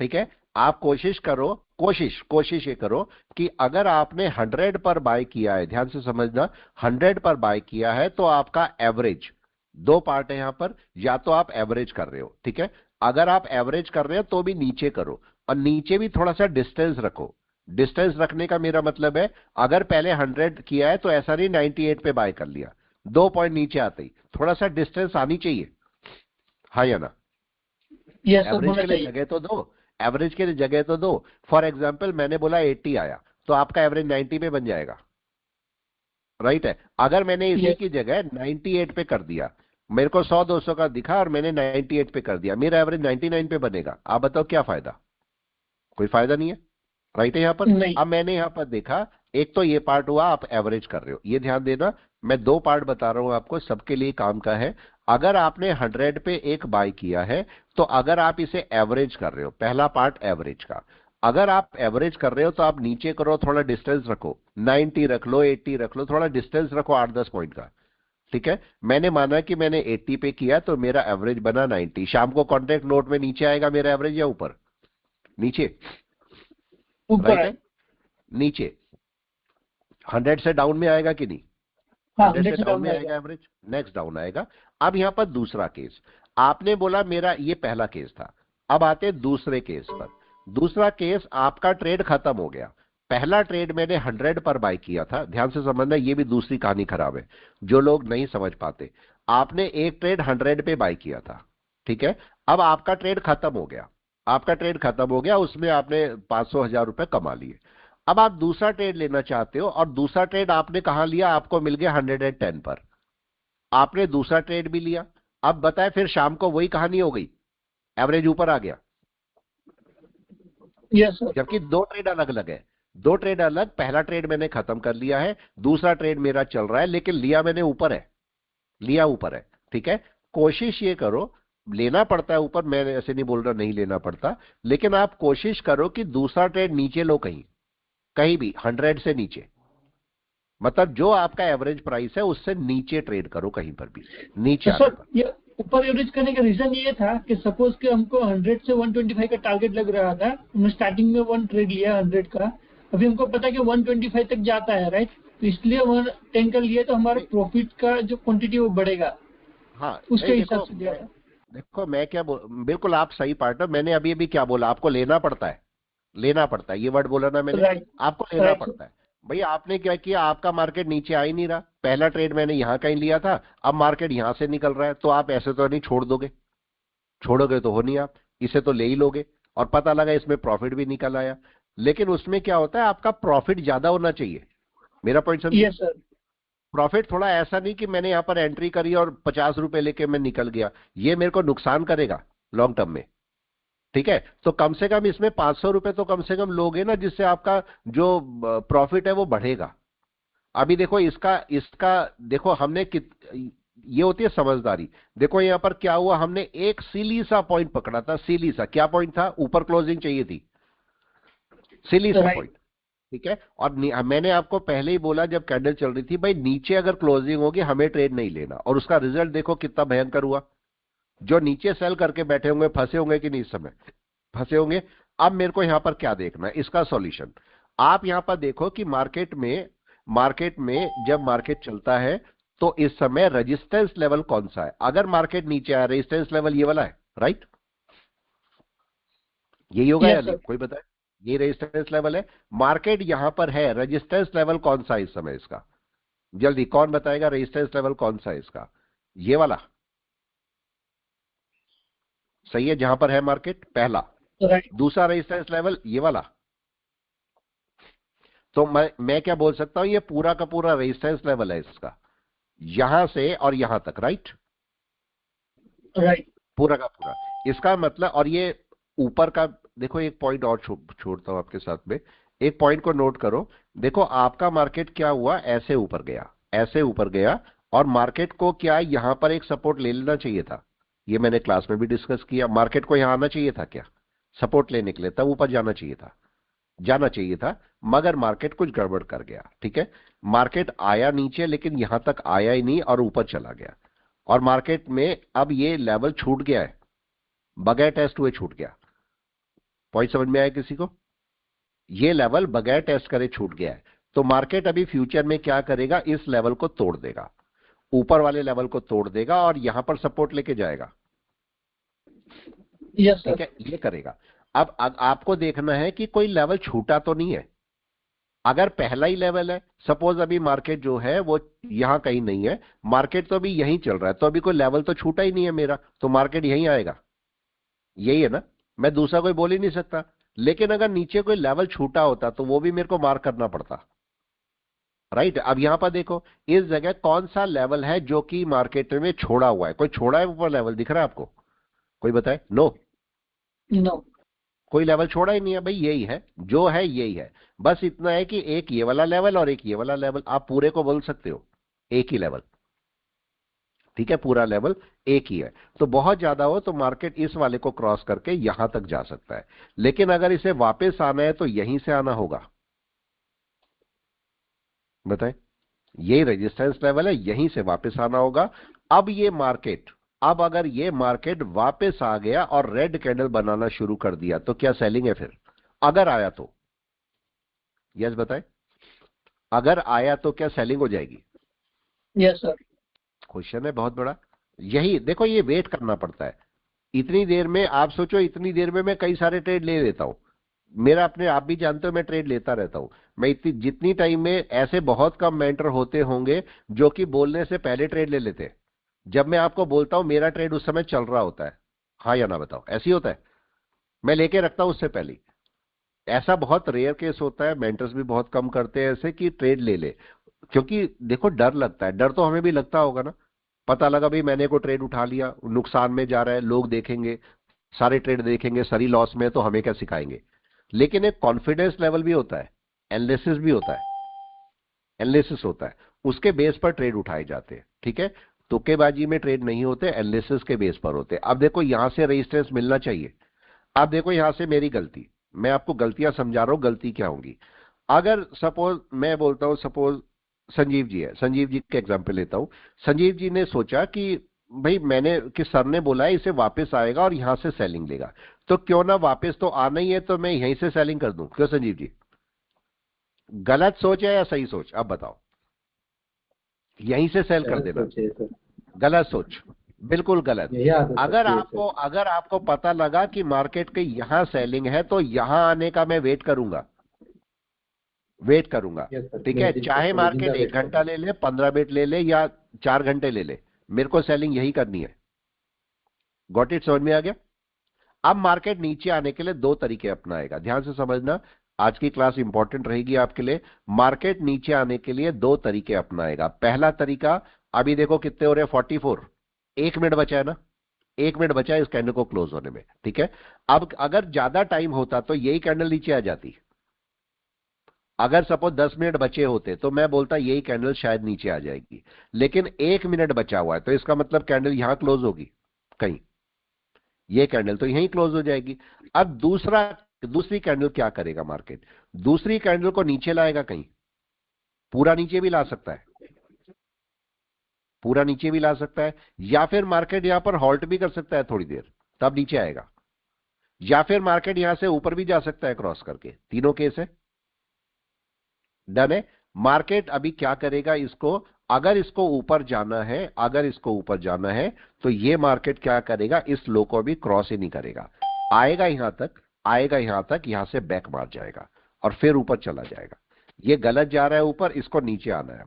ठीक है, आप कोशिश करो, कोशिश ये करो कि अगर आपने 100 पर बाय किया है, ध्यान से समझना, 100 पर बाय किया है तो आपका एवरेज, दो पार्ट है यहां पर, या तो आप एवरेज कर रहे हो, ठीक है, अगर आप एवरेज कर रहे हो तो भी नीचे करो, और नीचे भी थोड़ा सा डिस्टेंस रखो। डिस्टेंस रखने का मेरा मतलब है, अगर पहले 100 किया है तो ऐसा नहीं 98 पे बाय कर लिया, 2 पॉइंट नीचे आते ही थोड़ा सा डिस्टेंस आनी चाहिए, हाँ या ना? यस सर, एवरेज होना के लिए चाहिए। जगह तो दो, एवरेज के लिए जगह तो दो। फॉर एग्जाम्पल मैंने बोला 80 आया, तो आपका एवरेज 90 पे बन जाएगा, राइट है। अगर मैंने इसी यस। की जगह 98 पे कर दिया, मेरे को 100-200 का दिखा और मैंने 98 पे कर दिया, मेरा एवरेज 99 पे बनेगा। आप बताओ क्या फायदा? कोई फायदा नहीं है, राइट है। यहां पर नहीं। अब मैंने यहां पर देखा, एक तो ये पार्ट हुआ आप एवरेज कर रहे हो, ये ध्यान देना, मैं दो पार्ट बता रहा हूं आपको, सबके लिए काम का है। अगर आपने 100 पे एक बाय किया है, तो अगर आप इसे एवरेज कर रहे हो, पहला पार्ट एवरेज का, अगर आप एवरेज कर रहे हो तो आप नीचे करो, थोड़ा डिस्टेंस रखो, 90 रख लो, 80 रख लो, थोड़ा डिस्टेंस रखो 8-10 पॉइंट का। ठीक है, मैंने माना कि मैंने 80 पे किया तो मेरा एवरेज बना 90, शाम को कॉन्ट्रैक्ट नोट में नीचे आएगा मेरा एवरेज या ऊपर? नीचे, ऊपर राइट है। है, नीचे। 100 से डाउन में आएगा कि नहीं? हाँ, 100 से 100 से डाउन डाउन में आएगा। आएगा एवरेज, नेक्स्ट डाउन आएगा। अब यहां पर दूसरा केस, आपने बोला मेरा ये पहला केस था, अब आते हैं दूसरे केस पर। दूसरा केस, आपका ट्रेड खत्म हो गया, पहला ट्रेड मैंने 100 पर बाय किया था, ध्यान से समझना, ये भी दूसरी कहानी खराब है जो लोग नहीं समझ पाते। आपने एक ट्रेड 100 पे बाय किया था, ठीक है, अब आपका ट्रेड खत्म हो गया, आपका ट्रेड खत्म हो गया, उसमें आपने 500-1000 रुपए कमा लिए। अब आप दूसरा ट्रेड लेना चाहते हो, और दूसरा ट्रेड आपने कहां लिया, आपको मिल गया 110 पर, आपने दूसरा ट्रेड भी लिया। अब बताए फिर शाम को वही कहानी हो गई, एवरेज ऊपर आ गया, यस सर। जबकि दो ट्रेड अलग अलग है। दो ट्रेड अलग, पहला ट्रेड मैंने खत्म कर लिया है, दूसरा ट्रेड मेरा चल रहा है, लेकिन लिया मैंने ऊपर है, लिया ऊपर है। ठीक है, कोशिश ये करो, लेना पड़ता है ऊपर, मैं ऐसे नहीं बोल रहा नहीं लेना पड़ता, लेकिन आप कोशिश करो कि दूसरा ट्रेड नीचे लो, कहीं कहीं भी 100 से नीचे, मतलब जो आपका एवरेज प्राइस है उससे नीचे ट्रेड करो, कहीं पर भी नीचे तो आने सर पर। ये ऊपर एवरेज करने का रीजन ये था कि सपोज कि हमको 100 से 125 का टारगेट लग रहा था, हमने स्टार्टिंग में वन ट्रेड लिया 100 का, अभी हमको पता है कि 125 तक जाता है, राइट? तो इसलिए 110 का लिया, तो हमारा नहीं, प्रॉफिट का जो क्वांटिटी वो बढ़ेगा, हाँ उसके नहीं, हिसाब देखो से लिया था। देखो मैं क्या बिल्कुल आप सही पार्टनर, मैंने अभी अभी क्या बोला, आपको लेना पड़ता है, लेना पड़ता है, ये वर्ड बोला ना मैंने, राइट। आपको लेना राइट सर। पड़ता है। भैया आपने क्या किया, आपका मार्केट नीचे आ ही नहीं रहा, पहला ट्रेड मैंने यहां कहीं लिया था, अब मार्केट यहां से निकल रहा है, तो आप ऐसे तो नहीं छोड़ दोगे, छोड़ोगे तो हो नहीं आप, इसे तो ले ही लोगे, और पता लगा इसमें प्रॉफिट भी निकल आया। लेकिन उसमें क्या होता है, आपका प्रॉफिट ज्यादा होना चाहिए, मेरा पॉइंट समझे। Yes sir. प्रॉफिट थोड़ा ऐसा नहीं कि मैंने यहां पर एंट्री करी और 50 रुपए लेके मैं निकल गया, ये मेरे को नुकसान करेगा लॉन्ग टर्म में। ठीक है, तो कम से कम इसमें 500 रुपए तो कम से कम लोगे ना, जिससे आपका जो प्रॉफिट है वो बढ़ेगा। अभी देखो इसका इसका देखो हमने ये होती है समझदारी। देखो यहां पर क्या हुआ, हमने एक सिली सा पॉइंट पकड़ा था। सिली सा क्या पॉइंट था? ऊपर क्लोजिंग चाहिए थी, सिली सा राइट। पॉइंट। ठीक है, और मैंने आपको पहले ही बोला जब कैंडल चल रही थी, भाई नीचे अगर क्लोजिंग होगी हमें ट्रेड नहीं लेना, और उसका रिजल्ट देखो कितना भयंकर हुआ। जो नीचे सेल करके बैठे होंगे फंसे होंगे कि नहीं? इस समय फंसे होंगे। अब मेरे को यहां पर क्या देखना है, इसका सॉल्यूशन। आप यहां पर देखो कि मार्केट में जब मार्केट चलता है तो इस समय रेजिस्टेंस लेवल कौन सा है? अगर मार्केट नीचे आया, रेजिस्टेंस लेवल ये वाला है, राइट? यही होगा या यस नहीं? सर। कोई बताए। ये रेजिस्टेंस लेवल है, मार्केट यहां पर है, रेजिस्टेंस लेवल कौन सा है इस समय इसका? जल्दी कौन बताएगा रेजिस्टेंस लेवल कौन सा है इसका? ये वाला सही है, जहां पर है मार्केट पहला। राइट। दूसरा रेजिस्टेंस लेवल ये वाला। तो मैं क्या बोल सकता हूं, ये पूरा का पूरा रेजिस्टेंस लेवल है इसका, यहां से और यहां तक, राइट? राइट। पूरा का पूरा। इसका मतलब, और ये ऊपर का देखो, एक पॉइंट और छोड़ता हूं आपके साथ में। एक पॉइंट को नोट करो। देखो आपका मार्केट क्या हुआ, ऐसे ऊपर गया, ऐसे ऊपर गया, और मार्केट को क्या यहां पर एक सपोर्ट ले लेना चाहिए था। ये मैंने क्लास में भी डिस्कस किया। मार्केट को यहां आना चाहिए था क्या सपोर्ट लेने के लिए? तब ऊपर जाना चाहिए था, मगर मार्केट कुछ गड़बड़ कर गया। ठीक है, मार्केट आया नीचे लेकिन यहां तक आया ही नहीं और ऊपर चला गया, और मार्केट में अब ये लेवल छूट गया है, बगैर टेस्ट हुए छूट गया। पॉइंट समझ में आया किसी को? ये लेवल बगैर टेस्ट करे छूट गया है। तो मार्केट अभी फ्यूचर में क्या करेगा, इस लेवल को तोड़ देगा, ऊपर वाले लेवल को तोड़ देगा और यहां पर सपोर्ट लेके जाएगा। यस ठीक सर। है, ये करेगा। अब आपको देखना है कि कोई लेवल छूटा तो नहीं है। अगर पहला ही लेवल है, सपोज अभी मार्केट जो है वो यहां कहीं नहीं है, मार्केट तो अभी यहीं चल रहा है, तो अभी कोई लेवल तो छूटा ही नहीं है मेरा, तो मार्केट यहीं आएगा। यही है ना, मैं दूसरा कोई बोल ही नहीं सकता। लेकिन अगर नीचे कोई लेवल छूटा होता तो वो भी मेरे को मार्क करना पड़ता, राइट? अब यहां पर देखो इस जगह कौन सा लेवल है जो कि मार्केट में छोड़ा हुआ है? कोई छोड़ा है ऊपर लेवल दिख रहा है आपको? कोई बताए। No, no. कोई लेवल छोड़ा ही नहीं है भाई, यही है जो है, यही है। बस इतना है कि एक ये वाला लेवल और एक ये वाला लेवल, आप पूरे को बोल सकते हो एक ही लेवल। ठीक है, पूरा लेवल एक ही है। तो बहुत ज्यादा हो तो मार्केट इस वाले को क्रॉस करके यहां तक जा सकता है, लेकिन अगर इसे वापस आना है तो यहीं से आना होगा। बताएं, यही रेजिस्टेंस लेवल है, यहीं से वापस आना होगा। अब ये मार्केट, अब अगर ये मार्केट वापस आ गया और रेड कैंडल बनाना शुरू कर दिया तो क्या सेलिंग है फिर? अगर आया तो यस बताएं, अगर आया तो क्या सेलिंग हो जाएगी? Yes sir. क्वेश्चन है बहुत बड़ा। यही देखो, ये वेट करना पड़ता है। इतनी देर में आप सोचो, इतनी देर में मैं कई सारे ट्रेड ले लेता हूं। मेरा अपने आप भी जानते हो मैं ट्रेड लेता रहता हूं। मैं इतनी जितनी टाइम में, ऐसे बहुत कम मेंटर होते होंगे जो कि बोलने से पहले ट्रेड ले लेते हैं। जब मैं आपको बोलता हूं मेरा ट्रेड उस समय चल रहा होता है, हाँ या ना बताओ? ऐसी होता है, मैं लेके रखता हूं उससे पहले। ऐसा बहुत रेयर केस होता है, मेंटर्स भी बहुत कम करते हैं ऐसे कि ट्रेड ले ले। क्योंकि देखो डर लगता है, डर तो हमें भी लगता होगा ना। पता लगा भाई मैंने को ट्रेड उठा लिया, नुकसान में जा रहा है, लोग देखेंगे, सारे ट्रेड देखेंगे, सारी लॉस में, तो हमें क्या सिखाएंगे? लेकिन एक कॉन्फिडेंस लेवल भी होता है, एनालिसिस भी होता है, एनालिसिस होता है, उसके बेस पर ट्रेड उठाए जाते हैं। ठीक है, तुक्केबाजी में ट्रेड नहीं होते, एनालिसिस के बेस पर होते हैं। अब देखो यहां से रेजिस्टेंस मिलना चाहिए। अब देखो यहां से मेरी गलती, मैं आपको गलतियां समझा रहा हूं, गलती क्या होंगी। अगर सपोज मैं बोलता हूं, सपोज संजीव जी है, संजीव जी का एग्जांपल लेता हूं। संजीव जी ने सोचा कि भाई मैंने कि सर ने बोला है इसे वापस आएगा और यहां से सेलिंग लेगा, तो क्यों ना वापस तो आना ही है, तो मैं यहीं से सेलिंग कर दूं। क्यों संजीव जी? गलत सोच है या सही सोच? अब बताओ। यहीं से सेल कर गलत देना, सोच है सर, गलत सोच, बिल्कुल गलत। यही आदत अगर होती है आपको सर। अगर आपको पता लगा कि मार्केट के यहां सेलिंग है तो यहां आने का मैं वेट करूंगा, वेट करूंगा। यस सर, ठीक है, चाहे क्लोजिंग का मार्केट एक वेट घंटा करना। ले ले, 15 मिनट ले ले, या 4 घंटे ले ले, मेरे को सेलिंग यही करनी है। Got it? समझ में आ गया? अब मार्केट नीचे आने के लिए दो तरीके अपनाएगा, ध्यान से समझना, आज की क्लास इंपॉर्टेंट रहेगी आपके लिए। मार्केट नीचे आने के लिए दो तरीके अपनाएगा। पहला तरीका, अभी देखो कितने हो रहे हैं, 44, 1 मिनट बचा है ना, 1 मिनट बचा है इस कैंडल को क्लोज होने में, ठीक है। अब अगर ज्यादा टाइम होता तो यही कैंडल नीचे आ जाती। अगर सपोज 10 मिनट बचे होते तो मैं बोलता यही कैंडल शायद नीचे आ जाएगी, लेकिन 1 मिनट बचा हुआ है तो इसका मतलब कैंडल यहां क्लोज होगी कहीं, ये कैंडल तो यहीं क्लोज हो जाएगी। अब दूसरी कैंडल क्या करेगा मार्केट, दूसरी कैंडल को नीचे लाएगा कहीं, पूरा नीचे भी ला सकता है, पूरा नीचे भी ला सकता है, या फिर मार्केट यहां पर हॉल्ट भी कर सकता है थोड़ी देर, तब नीचे आएगा, या फिर मार्केट यहां से ऊपर भी जा सकता है क्रॉस करके। तीनों केस है, डन है। मार्केट अभी क्या करेगा, इसको अगर इसको ऊपर जाना है, अगर इसको ऊपर जाना है तो ये मार्केट क्या करेगा, इस लो को भी क्रॉस ही नहीं करेगा, आएगा यहां तक, आएगा यहां तक, यहां से बैक मार जाएगा और फिर ऊपर चला जाएगा। ये गलत जा रहा है ऊपर, इसको नीचे आना है।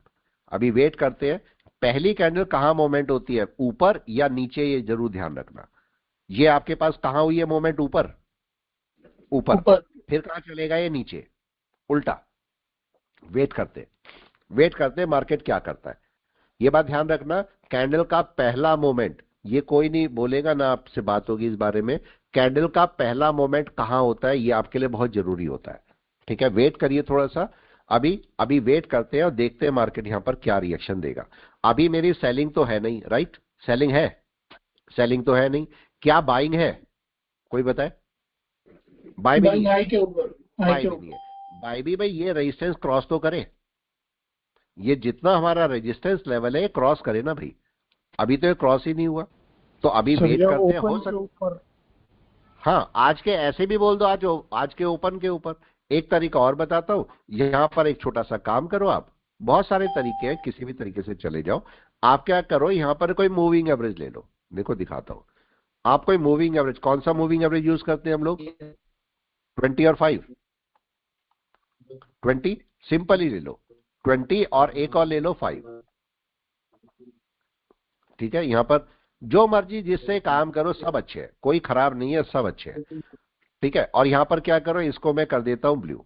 अभी वेट करते हैं, पहली कैंडल कहां मोमेंट होती है, ऊपर या नीचे, ये जरूर ध्यान रखना। ये आपके पास कहां हुई है मोमेंट, ऊपर, ऊपर, फिर कहां चलेगा ये, नीचे, उल्टा। वेट करते मार्केट क्या करता है, ये बात ध्यान रखना। कैंडल का पहला मोमेंट, ये कोई नहीं बोलेगा ना आपसे बात होगी इस बारे में, कैंडल का पहला मोमेंट कहां होता है ये आपके लिए बहुत जरूरी होता है, ठीक है। वेट करिए थोड़ा सा, अभी वेट करते हैं और देखते हैं मार्केट यहां पर क्या रिएक्शन देगा। अभी मेरी सेलिंग तो है नहीं, राइट, सेलिंग है, सेलिंग तो है नहीं, क्या बाइंग है, कोई बताए? बाय भी नहीं, हाई के ऊपर, बाय भी नहीं है। बाय भी भाई ये रेजिस्टेंस क्रॉस तो करे, ये जितना हमारा रेजिस्टेंस लेवल है क्रॉस करे ना भाई, अभी तो ये क्रॉस ही नहीं हुआ, तो अभी वेट करते हैं, हो सकता। हाँ, आज के ऐसे भी बोल दो, आज के ओपन के ऊपर। एक तरीका और बताता हूं, यहां पर एक छोटा सा काम करो आप, बहुत सारे तरीके हैं, किसी भी तरीके से चले जाओ। आप क्या करो, यहां पर कोई मूविंग एवरेज ले लो, देखो दिखाता हूं। आप कोई मूविंग एवरेज, कौन सा मूविंग एवरेज यूज करते हैं हम लोग, 20 और 5, 20 सिंपल ही ले लो, 20 और एक और ले लो 5, ठीक है। यहां पर जो मर्जी जिससे काम करो सब अच्छे हैं, कोई खराब नहीं है, सब अच्छे हैं, ठीक है। और यहां पर क्या करो, इसको मैं कर देता हूं ब्लू।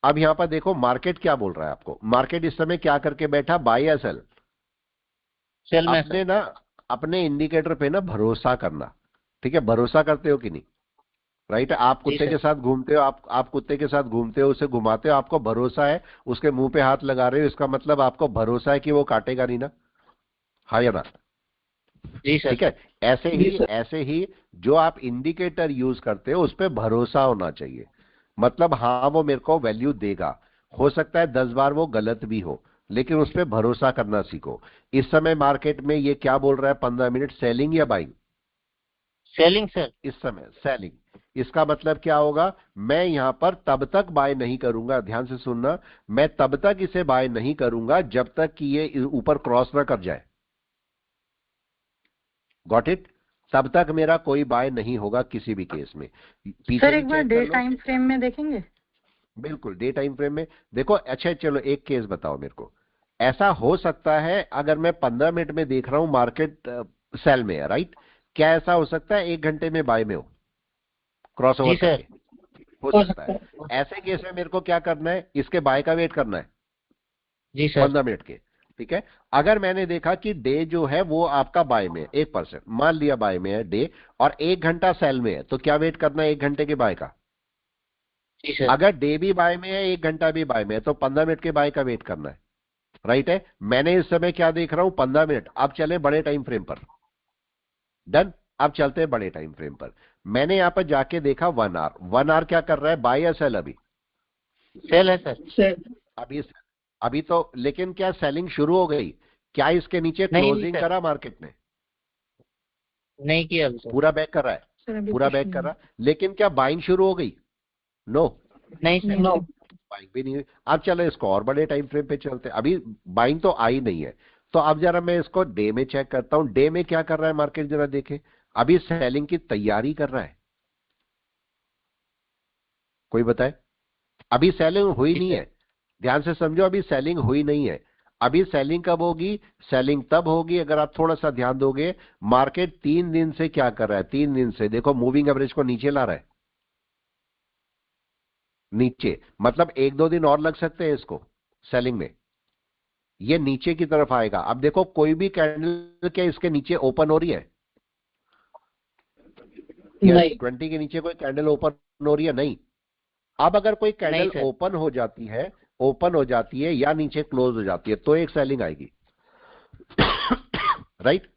अब यहां पर देखो मार्केट क्या बोल रहा है आपको, मार्केट इस समय क्या करके बैठा, बाय या सेल। अपने ना, अपने इंडिकेटर पे ना भरोसा करना, ठीक है। भरोसा करते हो कि नहीं, राइट। आप कुत्ते के साथ घूमते हो, आप कुत्ते के साथ घूमते हो, उसे घुमाते हो, आपको भरोसा है, उसके मुंह पे हाथ लगा रहे हो, इसका मतलब आपको भरोसा है कि वो काटेगा नहीं ना, हाँ या ना, ठीक है। ऐसे ही जो आप इंडिकेटर यूज करते हो उस पर भरोसा होना चाहिए, मतलब हाँ वो मेरे को वैल्यू देगा। हो सकता है 10 बार वो गलत भी हो, लेकिन उस पर भरोसा करना सीखो। इस समय मार्केट में ये क्या बोल रहा है, 15 मिनट, सेलिंग या बाइंग, सेलिंग सर, इस समय सेलिंग। इसका मतलब क्या होगा, मैं यहां पर तब तक बाय नहीं करूंगा, ध्यान से सुनना, मैं तब तक इसे बाय नहीं करूंगा जब तक कि ये ऊपर क्रॉस ना कर जाए, गॉट इट। तब तक मेरा कोई बाय नहीं होगा किसी भी केस में। सर एक बार डे टाइम फ्रेम में देखेंगे? बिल्कुल, डे टाइम फ्रेम में देखो। अच्छा चलो एक केस बताओ मेरे को, ऐसा हो सकता है अगर मैं 15 मिनट में देख रहा हूं मार्केट सेल में है, राइट, क्या ऐसा हो सकता है 1 घंटे में बाय में हो, क्रॉस ओवर करके, हो सकता है। ऐसे केस में मेरे को क्या करना है, इसके बाय का वेट करना है जी सर, 15 मिनट के, ठीक है। अगर मैंने देखा कि डे जो है वो आपका बाय में 1%, मान लिया बाय में है डे, और 1 घंटा सेल में है, तो क्या वेट करना है 1 घंटे के बाय का। जी सर, अगर डे भी बाय में है, 1 घंटा भी बाय में है, तो 15 मिनट के बाय का वेट करना है, राइट है। मैंने इस समय क्या देख रहा हूं, 15 मिनट। अब चले बड़े टाइम फ्रेम पर, डन। अब चलते हैं बड़े टाइम फ्रेम पर। मैंने यहां पर जाके देखा 1 आवर, 1 आवर क्या कर रहा है, बाय या सेल, अभी सेल है सर, अभी तो, लेकिन क्या सेलिंग शुरू हो गई, क्या इसके नीचे क्लोजिंग करा मार्केट ने, नहीं किया अभी सर, पूरा बैक कर रहा है, पूरा बैक कर रहा है, लेकिन क्या बाइंग शुरू हो गई, नो, नहीं सर, बाइंग भी नहीं हुई। अब चलो इसको और बड़े टाइम फ्रेम पे चलते हैं, अभी बाइंग तो आई नहीं है, तो अब जरा मैं इसको डे में चेक करता हूं, डे में क्या कर रहा है मार्केट, जरा देखें। अभी सेलिंग की तैयारी कर रहा है, कोई बताए। अभी सेलिंग हुई नहीं है, ध्यान से समझो, अभी सेलिंग हुई नहीं है। अभी सेलिंग कब होगी, सेलिंग तब होगी अगर आप थोड़ा सा ध्यान दोगे। मार्केट 3 दिन से क्या कर रहा है, 3 दिन से देखो मूविंग एवरेज को नीचे ला रहा है, नीचे, मतलब 1-2 दिन और लग सकते हैं इसको सेलिंग में, ये नीचे की तरफ आएगा। अब देखो कोई भी कैंडल क्या इसके नीचे ओपन हो रही है, नहीं 20 के नीचे कोई कैंडल ओपन हो रही है? नहीं। अब अगर कोई नहीं कैंडल सर। ओपन हो जाती है या नीचे क्लोज हो जाती है तो एक सेलिंग आएगी। राइट।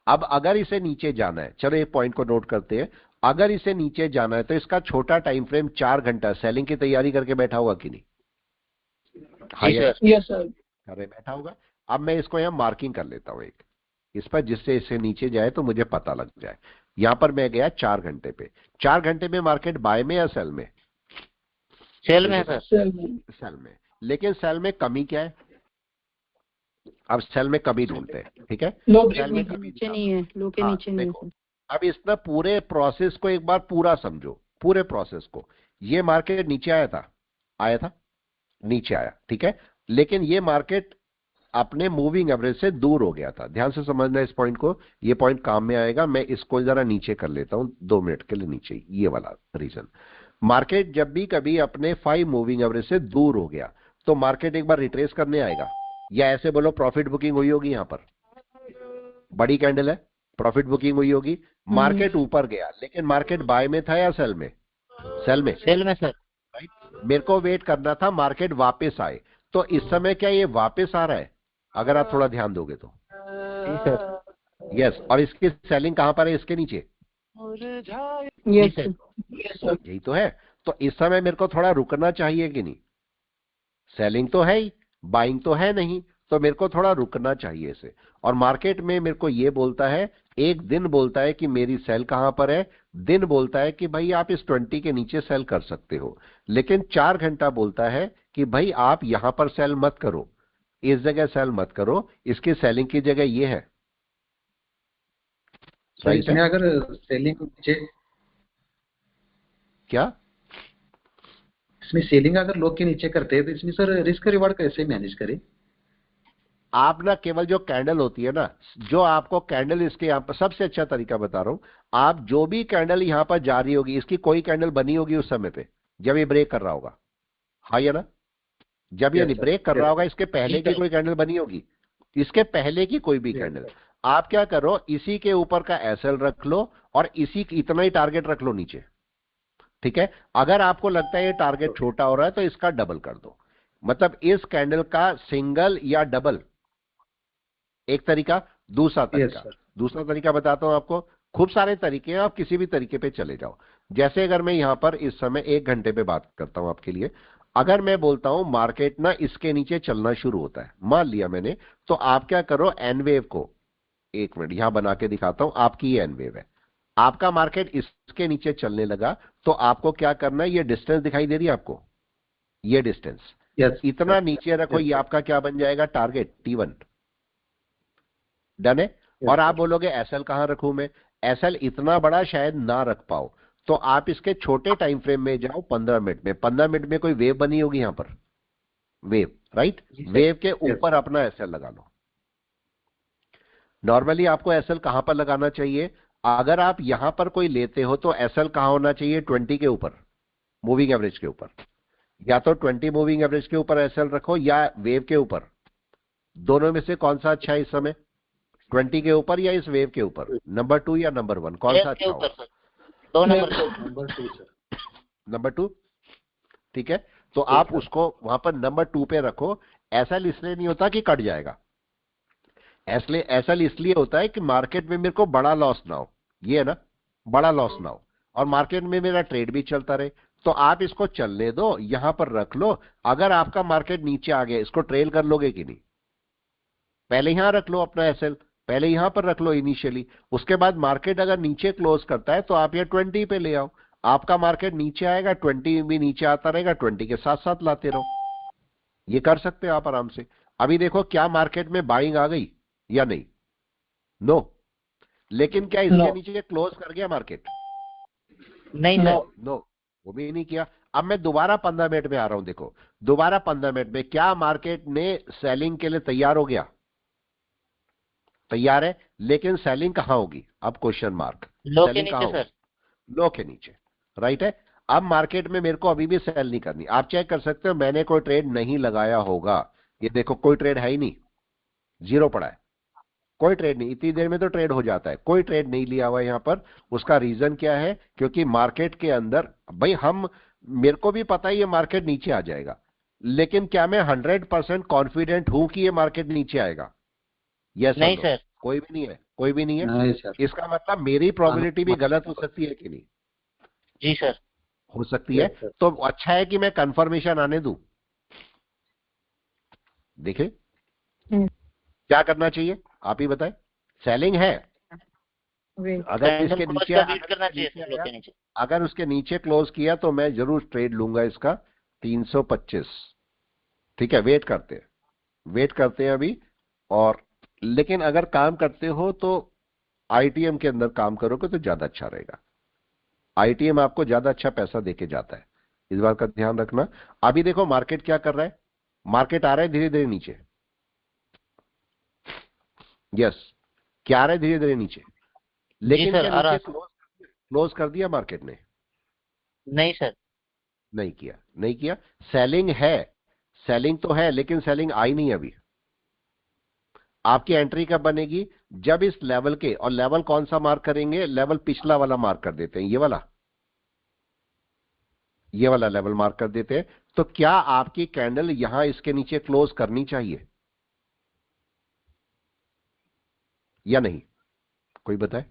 अब अगर इसे नीचे जाना है, चलो एक पॉइंट को नोट करते हैं, अगर इसे नीचे जाना है तो इसका छोटा टाइम फ्रेम 4 घंटा सेलिंग की तैयारी करके बैठा होगा कि नहीं? हाँ जी या सर। Yes sir. अरे बैठा होगा। अब मैं इसको यहां मार्किंग कर लेता हूं एक इस पर, जिससे इसे नीचे जाए तो मुझे पता लग जाए। यहां पर मैं गया 4 घंटे पे। 4 घंटे में मार्केट बाय में या सेल में? सेल में सर। सेल में। लेकिन सेल में कमी क्या है? अब सेल में कमी ढूंढते हैं। ठीक है, लो सेल में ब्रेक कमी नीचे नहीं है, लो के हाँ, नीचे नहीं देखो है। अब इस ना पूरे प्रोसेस को एक बार पूरा समझो, पूरे प्रोसेस को। ये मार्केट नीचे आया था, नीचे आया, ठीक है। लेकिन ये मार्केट अपने मूविंग एवरेज से दूर हो गया था। ध्यान से समझना इस पॉइंट को, ये पॉइंट काम में आएगा। मैं इसको जरा नीचे कर लेता हूं 2 मिनट के लिए नीचे, ये वाला रीजन। मार्केट जब भी कभी अपने 5 मूविंग एवरेज से दूर हो गया तो मार्केट एक बार रिट्रेस करने आएगा, या ऐसे बोलो प्रॉफिट बुकिंग हुई होगी। यहां पर बड़ी कैंडल है, प्रॉफिट बुकिंग हुई होगी। मार्केट ऊपर गया, लेकिन मार्केट बाय में था या सेल में? सेल में। सेल में सर। राइट। मेरे को वेट करना था मार्केट वापस आए। तो इस समय क्या ये वापस आ रहा है? अगर आप थोड़ा ध्यान दोगे तो जी सर। यस। और इसकी सेलिंग कहां पर है? इसके नीचे। जी सर। यही तो है। तो इस समय मेरे को थोड़ा रुकना चाहिए कि नहीं? सेलिंग तो है ही, बाइंग तो है नहीं, तो मेरे को थोड़ा रुकना चाहिए इसे। और मार्केट में मेरे को ये बोलता है, एक दिन बोलता है कि मेरी सेल कहां पर है, दिन बोलता है कि भाई आप इस 20 के नीचे सेल कर सकते हो, लेकिन 4 घंटा बोलता है कि भाई आप यहां पर सेल मत करो, इस जगह सेल मत करो, इसकी सेलिंग की जगह ये है। तो इसमें अगर सेलिंग को नीचे, क्या इसमें सेलिंग अगर लोग के नीचे करते हैं तो इसमें सर रिस्क रिवार्ड कैसे मैनेज करें? आप ना केवल जो कैंडल होती है ना, जो आपको कैंडल, इसके यहां पर सबसे अच्छा तरीका बता रहा हूं, आप जो भी कैंडल यहां पर जा रही होगी, इसकी कोई कैंडल बनी होगी उस समय पे जब ये ब्रेक कर रहा होगा, हाँ या ना? जब ये ब्रेक कर रहा होगा इसके पहले की कोई कैंडल बनी होगी? इसके पहले की कोई भी कैंडल। आप क्या करो, इसी के ऊपर का एसएल रख लो और इसी इतना ही टारगेट रख लो नीचे। ठीक है। अगर आपको लगता है ये टारगेट छोटा हो रहा है तो इसका डबल कर दो, मतलब इस कैंडल का सिंगल या डबल, एक तरीका। दूसरा तरीका बताता हूं आपको, खूब सारे तरीके हैं, आप किसी भी तरीके पे चले जाओ। जैसे अगर मैं यहां पर इस समय 1 घंटे पे बात करता हूं आपके लिए, अगर मैं बोलता हूं मार्केट ना इसके नीचे चलना शुरू होता है, मान लिया मैंने, तो आप क्या करो, एन वेव को 1 मिनट यहां बना के दिखाता हूं। आपकी ये एन वेव है, आपका मार्केट इसके नीचे चलने लगा, तो आपको क्या करना है, ये डिस्टेंस दिखाई दे रही है आपको, ये डिस्टेंस इतना नीचे रखो, ये आपका क्या बन जाएगा, टारगेट T1। डन है। और आप बोलोगे एसएल कहां रखूं मैं? एसएल इतना बड़ा शायद ना रख पाओ, तो आप इसके छोटे टाइम फ्रेम में जाओ, 15 मिनट में। 15 मिनट में कोई वेव बनी होगी यहां पर, वेव, राइट। वेव के ऊपर अपना एसएल लगा लो। नॉर्मली आपको एसएल कहां पर लगाना चाहिए? अगर आप यहां पर कोई लेते हो तो एसएल कहां होना चाहिए? 20 के ऊपर, मूविंग एवरेज के ऊपर। या तो 20 मूविंग एवरेज के ऊपर एसएल रखो या वेव के ऊपर, दोनों में से कौन सा अच्छा है इस समय? 20 के ऊपर या इस वेव के ऊपर? नंबर 2 या नंबर 1, कौन सा अच्छा होगा? 2 नंबर 2 सर। नंबर 2, ठीक है। तो आप उसको वहां पर नंबर 2 पे रखो। एसएल इसलिए नहीं होता कि कट जाएगा, एसएल इसलिए होता है कि मार्केट में मेरे को बड़ा लॉस ना हो, ये है ना, बड़ा लॉस ना हो, और मार्केट में मेरा ट्रेड भी चलता रहे। तो आप इसको चलने दो, यहां पर रख लो। अगर आपका मार्केट नीचे आ गया, इसको ट्रेल कर लोगे कि नहीं? पहले यहां रख लो अपना एसएल, पहले यहां पर रख लो इनिशियली। उसके बाद मार्केट अगर नीचे क्लोज करता है तो आप ये 20 पे ले आओ। आपका मार्केट नीचे आएगा, 20 भी नीचे आता रहेगा, 20 के साथ साथ लाते रहो। ये कर सकते हो आप आराम से। अभी देखो क्या मार्केट में बाइंग आ गई या नहीं? नो। लेकिन क्या इसके नीचे क्लोज कर गया मार्केट? नहीं सर। नो, वो भी नहीं किया। अब मैं दोबारा 15 मिनट में आ रहा हूं। देखो दोबारा 15 मिनट में क्या मार्केट ने सेलिंग के लिए तैयार हो गया? तैयार है, लेकिन सेलिंग कहां होगी? अब क्वेश्चन मार्क। लो के नीचे सर। लो के नीचे, राइट है। अब मार्केट में मेरे को अभी भी सेल नहीं करनी। आप चेक कर सकते हो, मैंने कोई ट्रेड नहीं लगाया होगा। ये देखो कोई ट्रेड है ही नहीं, जीरो पड़ा है। कोई ट्रेड नहीं, इतनी देर में तो ट्रेड हो जाता है, कोई ट्रेड नहीं लिया हुआ यहाँ पर। उसका रीजन क्या है? क्योंकि मार्केट के अंदर भाई मेरे को भी पता है ये मार्केट नीचे आ जाएगा, लेकिन क्या मैं 100% कॉन्फिडेंट हूं कि ये मार्केट नीचे आएगा? यस नहीं सर। कोई भी नहीं है, कोई भी नहीं है। नहीं सर। इसका मतलब मेरी प्रोबेबिलिटी भी गलत हो सकती है कि नहीं? जी सर। हो सकती है। तो अच्छा है कि मैं कंफर्मेशन आने दूं। देखिए क्या करना चाहिए आप ही बताएं। सेलिंग है, अगर इसके नीचे अगर उसके नीचे क्लोज किया तो मैं जरूर ट्रेड लूंगा इसका 325। ठीक है, वेट करते हैं अभी। और लेकिन अगर काम करते हो तो आईटीएम के अंदर काम करोगे तो ज्यादा अच्छा रहेगा। आईटीएम आपको ज्यादा अच्छा पैसा देके जाता है, इस बात का ध्यान रखना। अभी देखो मार्केट क्या कर रहा है, मार्केट आ रहा है धीरे धीरे नीचे। यस, क्या आ रहा है धीरे धीरे नीचे, लेकिन क्या नीचे क्लोज कर दिया मार्केट ने? नहीं सर, नहीं किया। सेलिंग है, सेलिंग तो है, लेकिन सेलिंग आई नहीं अभी। आपकी एंट्री कब बनेगी? जब इस लेवल के, और लेवल कौन सा मार्क करेंगे? लेवल पिछला वाला मार्क कर देते हैं, ये वाला लेवल मार्क कर देते हैं। तो क्या आपकी कैंडल यहां इसके नीचे क्लोज करनी चाहिए या नहीं? कोई बताए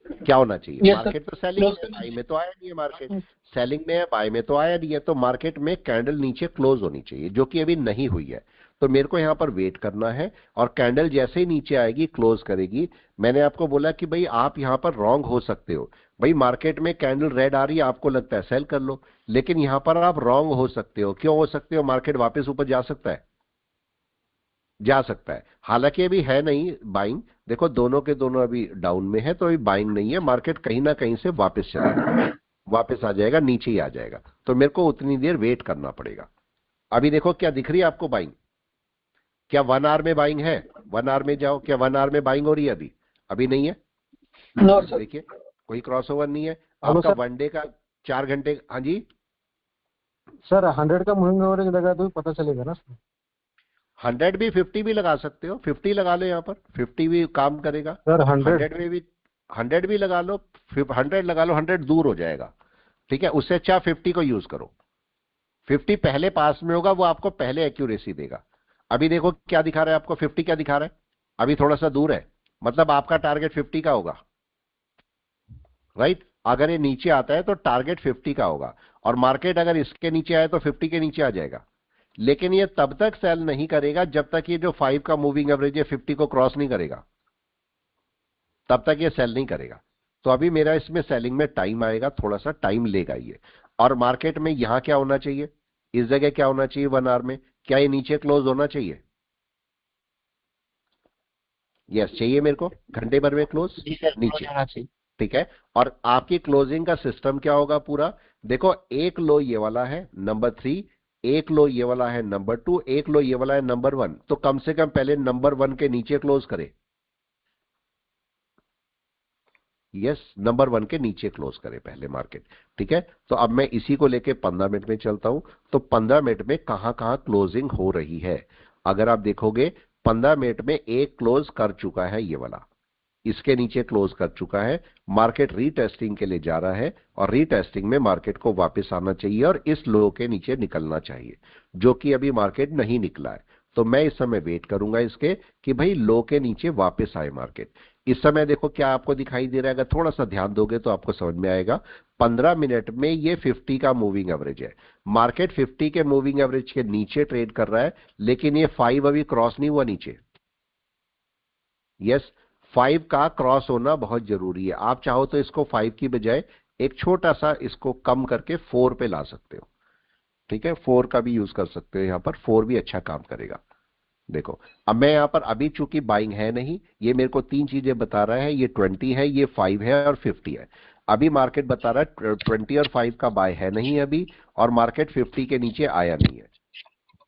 क्या होना चाहिए? मार्केट तो सेलिंग में, बाई में तो आया नहीं है मार्केट। सेलिंग में है, बाई में तो आया नहीं है, तो मार्केट में कैंडल नीचे क्लोज होनी चाहिए, जो कि अभी नहीं हुई है। तो मेरे को यहां पर वेट करना है, और कैंडल जैसे ही नीचे आएगी क्लोज करेगी। मैंने आपको बोला कि भाई आप यहां पर रॉन्ग हो सकते हो। भाई मार्केट में कैंडल रेड आ रही है, आपको लगता है सेल कर लो, लेकिन यहां पर आप रॉन्ग हो सकते हो। क्यों हो सकते हो? मार्केट वापस ऊपर जा सकता है, हालांकि अभी है नहीं बाइंग। देखो दोनों के दोनों अभी डाउन में है, तो अभी बाइंग नहीं है। मार्केट कहीं ना कहीं से वापस चलेगा, वापस आ जाएगा, नीचे ही आ जाएगा। तो मेरे को उतनी देर वेट करना पड़ेगा। अभी देखो क्या दिख रही है आपको बाइंग? क्या 1 आवर में बाइंग है? 1 आवर में जाओ, क्या 1 आवर में बाइंग हो रही है? अभी नहीं है। देखिए कोई क्रॉसओवर नहीं है आपका। वनडे का 4 घंटे। हाँ जी सर, 100 का मूविंग एवरेज लगा तो पता चलेगा ना सर। 100 भी, 50 भी लगा सकते हो। 50 लगा लो यहाँ पर, 50 भी काम करेगा सर। 100 में भी 100 भी लगा लो, 100 लगा लो, 100 दूर हो जाएगा। ठीक है, उससे अच्छा 50 को यूज करो। 50 पहले पास में होगा, वो आपको पहले एक्यूरेसी देगा। अभी देखो क्या दिखा रहा है आपको, 50 क्या दिखा रहा है? अभी थोड़ा सा दूर है, मतलब आपका टारगेट 50 का होगा, राइट। अगर ये नीचे आता है तो टारगेट 50 का होगा, और मार्केट अगर इसके नीचे आए तो 50 के नीचे आ जाएगा। लेकिन ये तब तक सेल नहीं करेगा जब तक ये जो 5 का मूविंग एवरेज है 50 को क्रॉस नहीं करेगा, तब तक ये सेल नहीं करेगा। तो अभी मेरा इसमें सेलिंग में टाइम आएगा, थोड़ा सा टाइम लेगा ये। और मार्केट में यहां क्या होना चाहिए, इस जगह क्या होना चाहिए 1 आवर में? क्या ये नीचे क्लोज होना चाहिए? यस चाहिए मेरे को, घंटे भर में क्लोज नीचे। ठीक है, और आपकी क्लोजिंग का सिस्टम क्या होगा पूरा? देखो एक लो ये वाला है नंबर 3, एक लो ये वाला है नंबर 2, एक लो ये वाला है नंबर 1। तो कम से कम पहले नंबर 1 के नीचे क्लोज करे। यस, नंबर 1 के नीचे क्लोज करे पहले मार्केट। ठीक है, तो अब मैं इसी को लेके 15 मिनट में चलता हूं। तो 15 मिनट में कहां कहां क्लोजिंग हो रही है, अगर आप देखोगे 15 मिनट में एक क्लोज कर चुका है, ये वाला इसके नीचे क्लोज कर चुका है। मार्केट रीटेस्टिंग के लिए जा रहा है, और रीटेस्टिंग में मार्केट को वापस आना चाहिए और इस लो के नीचे निकलना चाहिए, जो कि अभी मार्केट नहीं निकला है। तो मैं इस समय वेट करूंगा इसके कि भाई लो के नीचे वापस आए मार्केट। इस समय देखो क्या आपको दिखाई दे रहा है, अगर थोड़ा सा ध्यान दोगे तो आपको समझ में आएगा। 15 मिनट में ये 50 का मूविंग एवरेज है। मार्केट 50 के मूविंग एवरेज के नीचे ट्रेड कर रहा है, लेकिन ये 5 अभी क्रॉस नहीं हुआ नीचे। यस, 5 का क्रॉस होना बहुत जरूरी है। आप चाहो तो इसको 5 की बजाय एक छोटा सा इसको कम करके 4 पे ला सकते हो। ठीक है, 4 का भी यूज कर सकते हो, यहां पर 4 भी अच्छा काम करेगा। देखो अब मैं यहां पर, अभी चूंकि बाइंग है नहीं, ये मेरे को 3 चीजें बता रहा है, ये 20 है, ये 5 है और 50 है। अभी मार्केट बता रहा है 20 और 5 का बाय है नहीं अभी, और मार्केट 50 के नीचे आया नहीं है।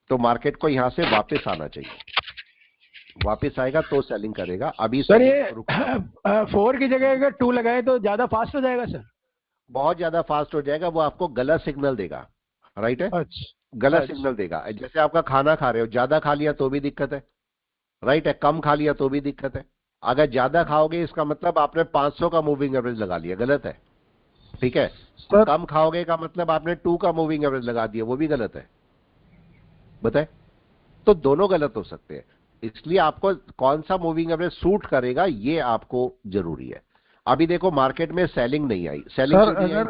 तो मार्केट को यहां से वापस आना चाहिए, वापस आएगा तो सेलिंग करेगा। अभी सर ये 4 की जगह अगर 2 लगाए तो ज्यादा फास्ट हो जाएगा सर? बहुत ज्यादा फास्ट हो जाएगा, वो आपको गलत सिग्नल देगा, राइट है। अच्छा, गलत सिग्नल देगा। जैसे आपका खाना खा रहे हो, ज्यादा खा लिया तो भी दिक्कत है, राइट है, कम खा लिया तो भी दिक्कत है। अगर ज्यादा खाओगे इसका मतलब आपने 500 का मूविंग एवरेज लगा लिया, गलत है। ठीक है, सर कम खाओगे का मतलब आपने 2 का मूविंग एवरेज लगा दिया, वो भी गलत है। बताए, तो दोनों गलत हो सकते हैं। इसलिए आपको कौन सा मूविंग एवरेज सूट करेगा ये आपको जरूरी है। अभी देखो मार्केट में सेलिंग नहीं आई, सेलिंग सर क्यों नहीं आई?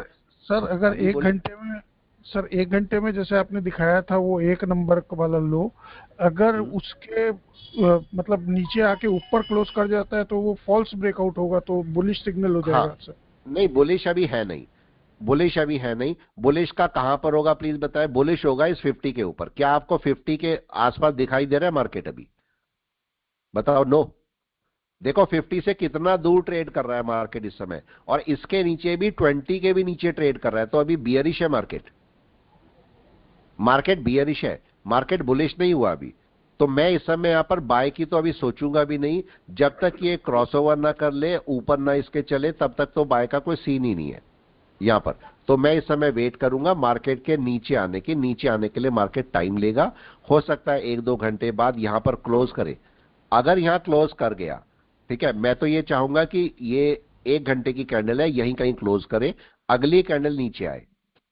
सर अगर अभी एक बोले। घंटे में सर 1 घंटे में जैसे आपने दिखाया था वो 1 नंबर वाला लो, अगर उसके मतलब नीचे आके ऊपर क्लोज कर जाता है तो वो फॉल्स ब्रेकआउट होगा, तो बुलिश सिग्नल हो जाएगा हाँ, सर। नहीं बुलिश अभी है नहीं, बुलिश अभी है नहीं। बुलिश का कहां पर होगा प्लीज बताएं? बुलिश होगा इस 50 के ऊपर। क्या आपको 50 के आसपास दिखाई दे रहा है मार्केट अभी? बताओ नो। देखो 50 से कितना दूर ट्रेड कर रहा है मार्केट इस समय, और इसके नीचे भी 20 के भी नीचे ट्रेड कर रहा है। तो अभी बियरिश है मार्केट, मार्केट बियरिश है, मार्केट बुलिश नहीं हुआ अभी। तो मैं इस समय यहां पर बाय की तो अभी सोचूंगा भी नहीं, जब तक ये क्रॉसओवर ना कर ले, ऊपर ना इसके चले, तब तक तो बाय का कोई सीन ही नहीं है यहां पर। तो मैं इस समय वेट करूंगा मार्केट के नीचे आने की। नीचे आने के लिए मार्केट टाइम लेगा, हो सकता है 1-2 घंटे बाद यहां पर क्लोज करे। अगर यहां क्लोज कर गया, ठीक है, मैं तो ये चाहूंगा कि ये 1 घंटे की कैंडल है, यहीं कहीं क्लोज करे, अगली कैंडल नीचे आए,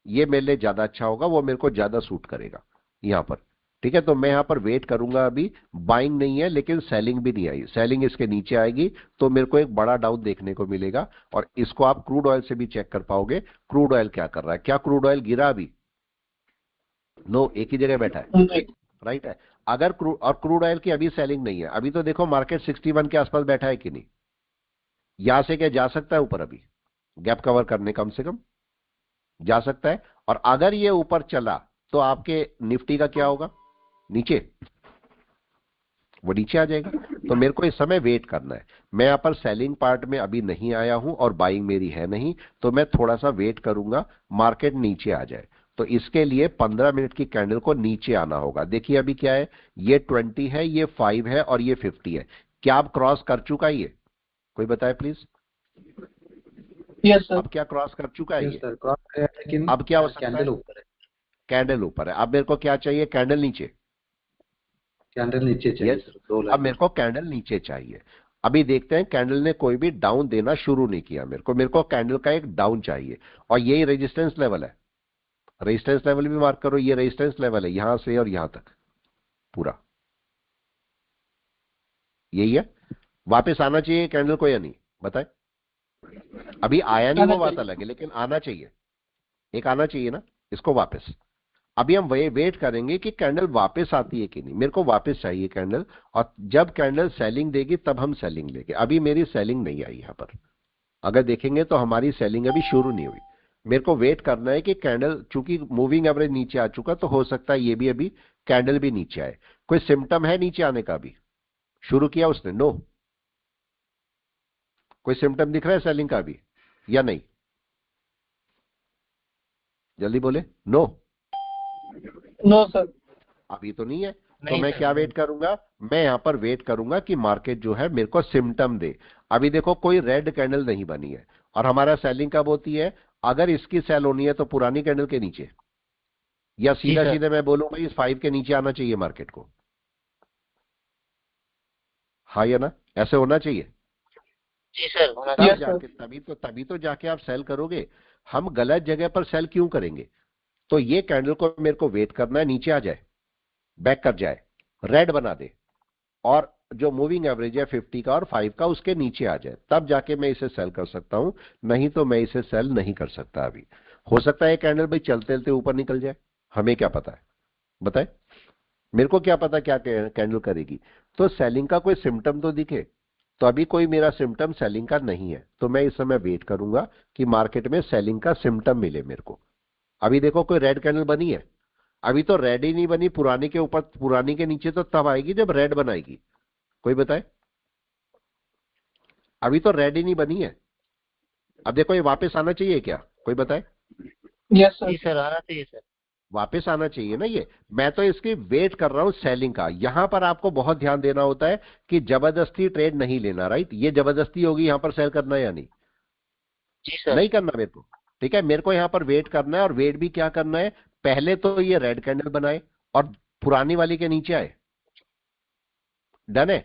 ये मेरे लिए ज्यादा अच्छा होगा, वो मेरे को ज्यादा सूट करेगा यहां पर। ठीक है, तो मैं यहां पर वेट करूंगा। अभी बाइंग नहीं है, लेकिन सेलिंग भी नहीं आई। सेलिंग इसके नीचे आएगी तो मेरे को एक बड़ा डाउन देखने को मिलेगा, और इसको आप क्रूड ऑयल से भी चेक कर पाओगे। क्रूड ऑयल क्या कर रहा है? क्या क्रूड ऑयल गिरा अभी? नो, एक ही जगह बैठा है, राइट है। अगर क्रूड ऑयल की अभी सेलिंग नहीं है, अभी तो देखो मार्केट 61 के आसपास बैठा है कि नहीं? यहां से क्या जा सकता है ऊपर? अभी गैप कवर करने कम से कम जा सकता है। और अगर ये ऊपर चला तो आपके निफ्टी का क्या होगा? नीचे, वो नीचे आ जाएगा। तो मेरे को इस समय वेट करना है। मैं यहां पर सेलिंग पार्ट में अभी नहीं आया हूं और बाइंग मेरी है नहीं, तो मैं थोड़ा सा वेट करूंगा मार्केट नीचे आ जाए। तो इसके लिए 15 मिनट की कैंडल को नीचे आना होगा। देखिए अभी क्या है, ये 20 है, ये 5 है और ये 50 है। क्या आप क्रॉस कर चुका है? ये कोई बताए प्लीज? Yes sir. अब क्या क्रॉस कर चुका है यस ये? सर, क्रॉस है, लेकिन अब क्या हो सकता कैंडल है? ऊपर है। कैंडल ऊपर है। अब मेरे को क्या चाहिए? कैंडल नीचे। कैंडल नीचे चाहिए यस, सर, 2 अब लाइन। मेरे को कैंडल नीचे चाहिए। अभी देखते हैं, कैंडल ने कोई भी डाउन देना शुरू नहीं किया। मेरे को कैंडल का एक डाउन चाहिए, और यही रेजिस्टेंस लेवल है। रेजिस्टेंस लेवल भी मार्क करो, ये रेजिस्टेंस लेवल है यहां से और यहां तक पूरा यही है। वापस आना चाहिए कैंडल को या नहीं? बताए। अभी आया नहीं वो बात अलग है, लेकिन आना चाहिए, एक आना चाहिए ना इसको वापस। अभी हम वेट करेंगे कि कैंडल वापस आती है कि नहीं। मेरे को वापस चाहिए कैंडल, और जब कैंडल सेलिंग देगी तब हम सेलिंग लेंगे। अभी मेरी सेलिंग नहीं आई यहां पर, अगर देखेंगे तो हमारी सेलिंग अभी शुरू नहीं हुई। मेरे को वेट करना है कि कैंडल, चूंकि मूविंग एवरेज नीचे आ चुका, तो हो सकता है ये भी अभी कैंडल भी नीचे आए। कोई सिम्टम है नीचे आने का? भी शुरू किया उसने? नो। कोई सिम्टम दिख रहा है सेलिंग का अभी या नहीं? जल्दी बोले। No, no sir. अभी तो नहीं है। तो नहीं मैं सर, क्या वेट करूंगा? मैं यहां पर वेट करूंगा कि मार्केट जो है मेरे को सिम्टम दे। अभी देखो कोई रेड कैंडल नहीं बनी है, और हमारा सेलिंग कब होती है? अगर इसकी सेल होनी है तो पुरानी कैंडल के नीचे, या सीधा सर। सीधे मैं बोलूं भाई इस 5 के नीचे आना चाहिए मार्केट को। हाँ या ना? ऐसे होना चाहिए। जी सर, होना तब चाहिए। जाके, तभी तो जाके आप सेल करोगे। हम गलत जगह पर सेल क्यों करेंगे? तो ये कैंडल को मेरे को वेट करना है, नीचे आ जाए, बैक कर जाए, रेड बना दे, और जो मूविंग एवरेज है 50 का और 5 का उसके नीचे आ जाए, तब जाके मैं इसे सेल कर सकता हूं। नहीं तो मैं इसे सेल नहीं कर सकता अभी। हो सकता है कैंडल भाई चलते चलते ऊपर निकल जाए, हमें क्या पता है? बताए, मेरे को क्या पता क्या कैंडल करेगी। तो सेलिंग का कोई सिम्टम तो दिखे। तो अभी कोई मेरा सिम्टम सेलिंग का नहीं है, तो मैं इस समय वेट करूंगा कि मार्केट में सेलिंग का सिम्टम मिले मेरे को। अभी देखो कोई रेड कैंडल बनी है? अभी तो रेड ही नहीं बनी। पुरानी के ऊपर, पुरानी के नीचे तो तब आएगी जब रेड बनाएगी। कोई बताए? अभी तो रेड ही नहीं बनी है। अब देखो ये वापस आना चाहिए क्या? कोई बताए? यस जी सर। सर, आना चाहिए सर। वापस आना चाहिए ना ये। मैं तो इसकी वेट कर रहा हूं सेलिंग का। यहां पर आपको बहुत ध्यान देना होता है कि जबरदस्ती ट्रेड नहीं लेना, राइट? ये जबरदस्ती होगी यहां पर सेल करना या नहीं? जी सर। नहीं करना मेरे को। ठीक है, मेरे को यहां पर वेट करना है, और वेट भी क्या करना है? पहले तो ये रेड कैंडल बनाए और पुरानी वाली के नीचे आए, डन है।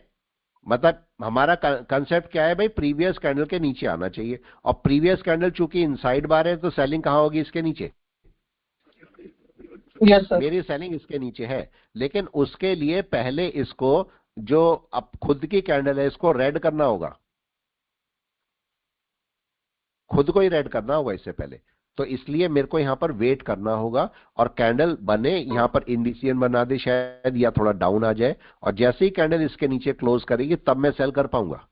मतलब हमारा कंसेप्ट क्या है भाई, प्रीवियस कैंडल के नीचे आना चाहिए, और प्रीवियस कैंडल चूंकि इनसाइड बार है तो सेलिंग कहां होगी, इसके नीचे। Yes sir. मेरी सेलिंग इसके नीचे है, लेकिन उसके लिए पहले इसको, जो अब खुद की कैंडल है, इसको रेड करना होगा, खुद को ही रेड करना होगा इससे पहले। तो इसलिए मेरे को यहां पर वेट करना होगा, और कैंडल बने, यहां पर इंडिसियन बना दे शायद, या थोड़ा डाउन आ जाए, और जैसे ही कैंडल इसके नीचे क्लोज करेगी तब मैं सेल कर पाऊंगा।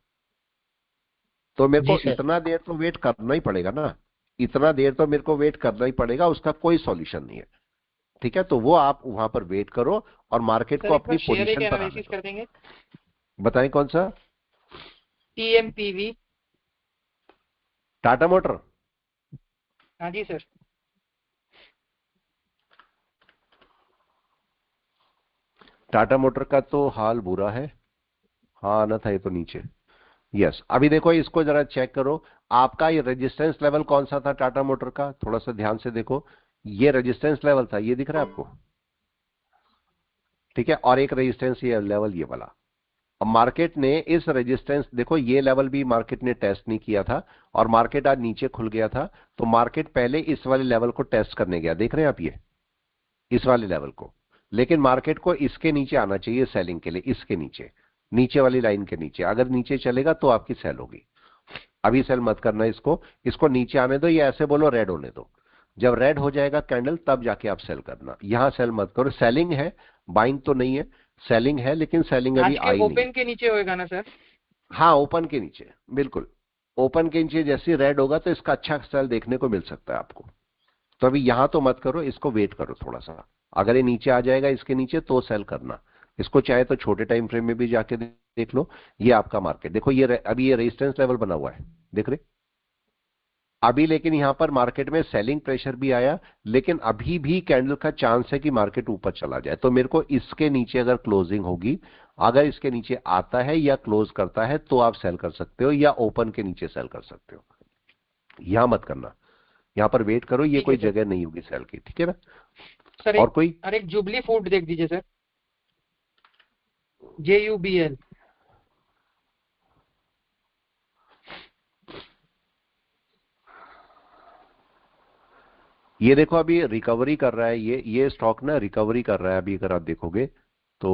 तो मेरे को इतना देर तो वेट करना ही पड़ेगा ना, इतना देर तो मेरे को वेट करना ही पड़ेगा, उसका कोई सॉल्यूशन नहीं है। ठीक है, तो वो आप वहां पर वेट करो और मार्केट को अपनी पोजीशन पर आने कर देंगे। बताएं कौन सा। TMPV Tata motor. हाँ जी सर। टाटा मोटर का तो हाल बुरा है। हाँ आना था ये तो नीचे। यस, अभी देखो इसको जरा चेक करो, आपका ये रेजिस्टेंस लेवल कौन सा था टाटा मोटर का, थोड़ा सा ध्यान से देखो। ये रेजिस्टेंस लेवल था, ये दिख रहा है आपको, ठीक है, और एक रेजिस्टेंस ये लेवल ये वाला। अब मार्केट ने इस रेजिस्टेंस, देखो ये लेवल भी मार्केट ने टेस्ट नहीं किया था, और मार्केट आज नीचे खुल गया था, तो मार्केट पहले इस वाले लेवल को टेस्ट करने गया, देख रहे हैं आप ये, इस वाले लेवल को। लेकिन मार्केट को इसके नीचे आना चाहिए सेलिंग के लिए, इसके नीचे, नीचे वाली लाइन के नीचे। अगर नीचे चलेगा तो आपकी सेल होगी। अभी सेल मत करना इसको, इसको नीचे आने दो, या ऐसे बोलो रेड होने दो। जब रेड हो जाएगा कैंडल तब जाके आप सेल करना, यहां सेल मत करो। सेलिंग है, बाइंग तो नहीं है, सेलिंग है, लेकिन सेलिंग अभी आई नहीं। ओपन के नीचे होएगा ना सर। हाँ ओपन के नीचे, बिल्कुल ओपन के नीचे जैसे रेड होगा तो इसका अच्छा सेल देखने को मिल सकता है आपको। तो अभी यहां तो मत करो, इसको वेट करो थोड़ा सा। अगर ये नीचे आ जाएगा इसके नीचे तो सेल करना इसको, चाहे तो छोटे टाइम फ्रेम में भी जाके देख लो। ये आपका मार्केट देखो, ये अभी ये रेजिस्टेंस लेवल बना हुआ है, देख रहे अभी। लेकिन यहां पर मार्केट में सेलिंग प्रेशर भी आया, लेकिन अभी भी कैंडल का चांस है कि मार्केट ऊपर चला जाए। तो मेरे को इसके नीचे अगर क्लोजिंग होगी, अगर इसके नीचे आता है या क्लोज करता है तो आप सेल कर सकते हो, या ओपन के नीचे सेल कर सकते हो। यहां मत करना, यहां पर वेट करो, ये कोई जगह नहीं होगी सेल की, ठीक है ना सर। और कोई एक जुबली फूड देख दीजिए सर, JUBL। ये देखो अभी रिकवरी कर रहा है, ये स्टॉक ना रिकवरी कर रहा है अभी, अगर आप देखोगे तो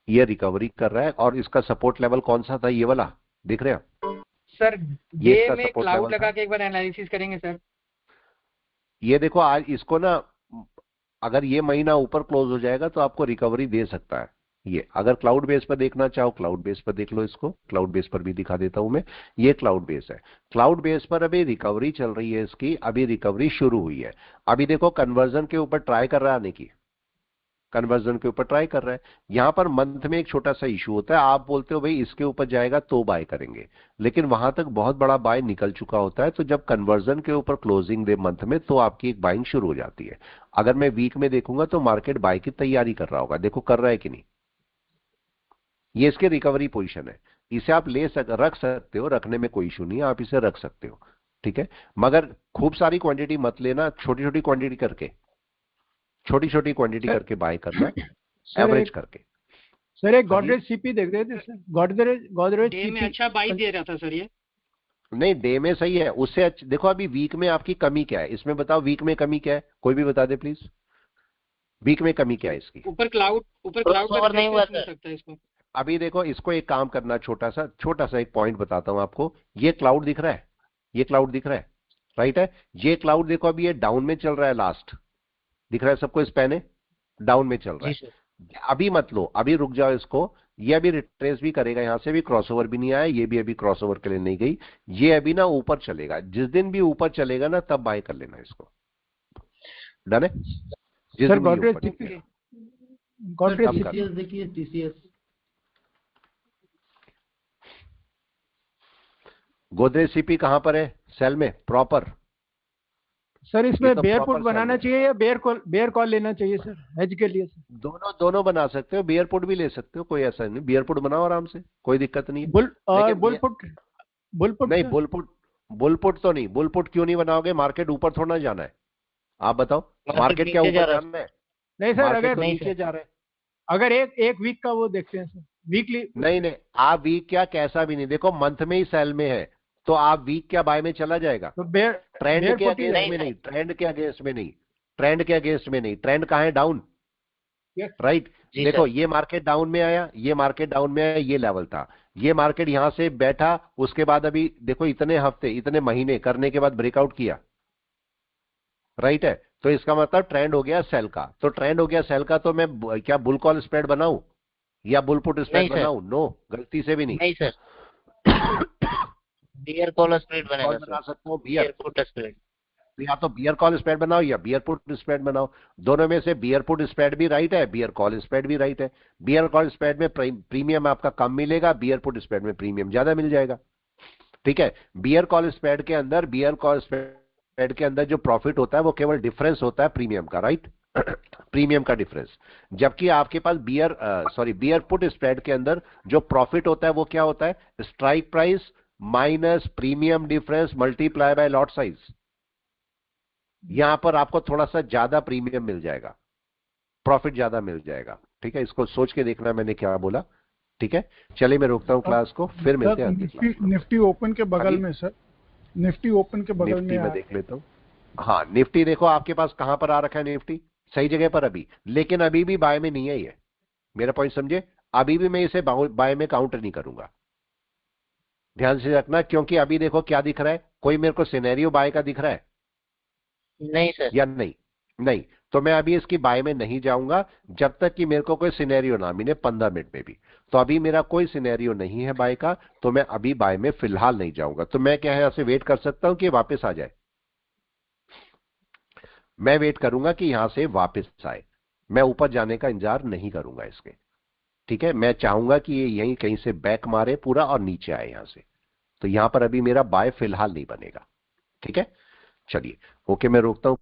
ये रिकवरी कर रहा है। और इसका सपोर्ट लेवल कौन सा था, ये वाला दिख रहे हैं सर। ये डे में क्लाउड लगा के एक बार एनालिसिस करेंगे सर। ये देखो आज इसको ना, अगर ये महीना ऊपर क्लोज हो जाएगा तो आपको रिकवरी दे सकता है। ये अगर क्लाउड बेस पर देखना चाहो क्लाउड बेस पर देख लो इसको, क्लाउड बेस पर भी दिखा देता हूं मैं। ये क्लाउड बेस है, क्लाउड बेस पर अभी रिकवरी चल रही है इसकी, अभी रिकवरी शुरू हुई है। अभी देखो कन्वर्जन के ऊपर ट्राई कर रहा है आने की, कन्वर्जन के ऊपर ट्राई कर रहा है। यहां पर मंथ में एक छोटा सा इशू होता है, आप बोलते हो भाई इसके ऊपर जाएगा तो बाय करेंगे, लेकिन वहां तक बहुत बड़ा बाय निकल चुका होता है। तो जब कन्वर्जन के ऊपर क्लोजिंग दे मंथ में तो आपकी एक बाइंग शुरू हो जाती है। अगर मैं वीक में देखूंगा तो मार्केट बाय की तैयारी कर रहा होगा, देखो कर रहा है कि नहीं। ये इसकी रिकवरी पोजीशन है, इसे आप रख सकते हो, रखने में कोई इशू नहीं है, आप इसे रख सकते हो, ठीक है। मगर खूब सारी क्वांटिटी मत लेना, छोटी छोटी क्वांटिटी करके, छोटी छोटी क्वांटिटी करके बाय करना, एवरेज करके। सर एक गोदरेज सीपी देख रहे थे सर, गोदरेज डे में अच्छा बाई दे रहा था सर ये। नहीं डे में सही है, उससे देखो अभी वीक में आपकी कमी क्या है, इसमें बताओ वीक में कमी क्या है, कोई भी बता दे प्लीज। वीक में कमी क्या है इसकी? ऊपर क्लाउड क्रॉसओवर नहीं हुआ सर। सकता है इसको। अभी देखो इसको एक काम करना, छोटा सा एक पॉइंट बताता हूं आपको। ये क्लाउड दिख रहा है, ये क्लाउड दिख रहा है, राइट है। ये क्लाउड देखो अभी ये डाउन में चल रहा है, लास्ट दिख रहा है सबको, इस पैने डाउन में चल रहा है। अभी मत लो, अभी रुक जाओ इसको, ये अभी रिट्रेस भी करेगा, यहां से भी क्रॉसओवर भी नहीं आया, ये भी अभी क्रॉसओवर के लिए नहीं गई, ये अभी ना ऊपर चलेगा। जिस दिन भी ऊपर चलेगा ना तब बाय कर लेना इसको, डन है। जिस सर दिन भी ऊपर गोदरेज TCS देखिए, TCS गोदरेज सीपी कहां पर है सेल में प्रॉपर? सर इसमें तो बेयर proper पुट बनाना sell है। चाहिए या बेयर कॉल लेना चाहिए सर हेज के लिए? सर दोनों बना सकते हो, बियर पुट भी ले सकते हो, कोई ऐसा नहीं, बियर पुट बनाओ आराम से, कोई दिक्कत नहीं है। बुल पुट नहीं, बुलपुट तो नहीं, बुलपुट क्यों नहीं बनाओगे, मार्केट ऊपर थोड़ा जाना है, आप बताओ। मार्केट क्या ऊपर जाना है? नहीं सर, मार्केट अगर तो नीचे जा रहा है। अगर एक वीक का वो देखते हैं सर, वीकली नहीं नहीं, आप वीक क्या कैसा भी नहीं, देखो मंथ में ही सेल में है तो आप वीक क्या बाय में चला जाएगा। तो बेयर ट्रेंड के पुट ही अगेंस्ट में नहीं, ट्रेंड के अगेंस्ट में नहीं, ट्रेंड के अगेंस्ट में नहीं, ट्रेंड कहाँ है, डाउन, राइट। जी देखो सर। ये मार्केट डाउन में आया, ये मार्केट डाउन में आया, ये लेवल था, ये मार्केट यहां से बैठा, उसके बाद अभी देखो इतने हफ्ते इतने महीने करने के बाद ब्रेकआउट किया, राइट है। तो इसका मतलब ट्रेंड हो गया सेल का, तो ट्रेंड हो गया सेल का, तो मैं क्या बुल कॉल स्प्रेड बनाऊं या बुल पुट स्प्रेड नहीं सर। बनाऊं? नो, गलती से भी नहीं। नहीं सर, बियर कॉल स्प्रेड बनेगा कॉल बना सर, सकता हूँ बियर बियर, पुट स्प्रेड। या तो बियर कॉल स्प्रेड बनाओ या बियर पुट स्प्रेड बनाओ, दोनों में से बियर पुट स्प्रेड भी राइट है, बियर कॉल स्प्रेड भी राइट है। बियर कॉल स्प्रेड में प्रीमियम आपका कम मिलेगा, बियर पुट स्प्रेड में प्रीमियम ज्यादा मिल जाएगा, ठीक है। बियर कॉल स्प्रेड के अंदर, बियर कॉल स्प्रेड के अंदर जो प्रॉफिट होता है वो केवल डिफरेंस होता है प्रीमियम का, राइट, प्रीमियम का डिफरेंस। जबकि आपके पास बियर पुट स्प्रेड के अंदर जो प्रॉफिट होता है वो क्या होता है, strike price minus premium difference multiply by lot size. यहां पर आपको थोड़ा सा ज्यादा प्रीमियम मिल जाएगा, प्रॉफिट ज्यादा मिल जाएगा, ठीक है। इसको सोच के देखना मैंने क्या बोला, ठीक है। चलिए मैं रोकता हूं क्लास को, फिर मिलते हैं अगली क्लास में। निफ्टी ओपन के बगल में सर, निफ्टी ओपन के बगल निफ्टी में में देख लेता हूं। हाँ निफ्टी देखो आपके पास कहां पर आ रखा है, निफ्टी सही जगह पर अभी, लेकिन अभी भी बाय में नहीं है ये, मेरा पॉइंट समझे। अभी भी मैं इसे बाय में काउंटर नहीं करूंगा, ध्यान से रखना, क्योंकि अभी देखो क्या दिख रहा है, कोई मेरे को सिनेरियो बाय का दिख रहा है नहीं सर। या नहीं, नहीं, तो मैं अभी इसकी बाय में नहीं जाऊंगा जब तक कि मेरे को कोई सिनेरियो ना मिले 15 मिनट में भी। तो अभी मेरा कोई सिनेरियो नहीं है बाय का, तो मैं अभी बाय में फिलहाल नहीं जाऊंगा। तो मैं क्या है, ऐसे वेट कर सकता हूं कि वापस आ जाए, मैं वेट करूंगा कि यहां से वापस आए, मैं ऊपर जाने का इंतजार नहीं करूंगा इसके, ठीक है। मैं चाहूंगा कि ये यहीं कहीं से बैक मारे पूरा और नीचे आए यहां से, तो यहां पर अभी मेरा बाय फिलहाल नहीं बनेगा, ठीक है। चलिए ओके, मैं रोकता हूं।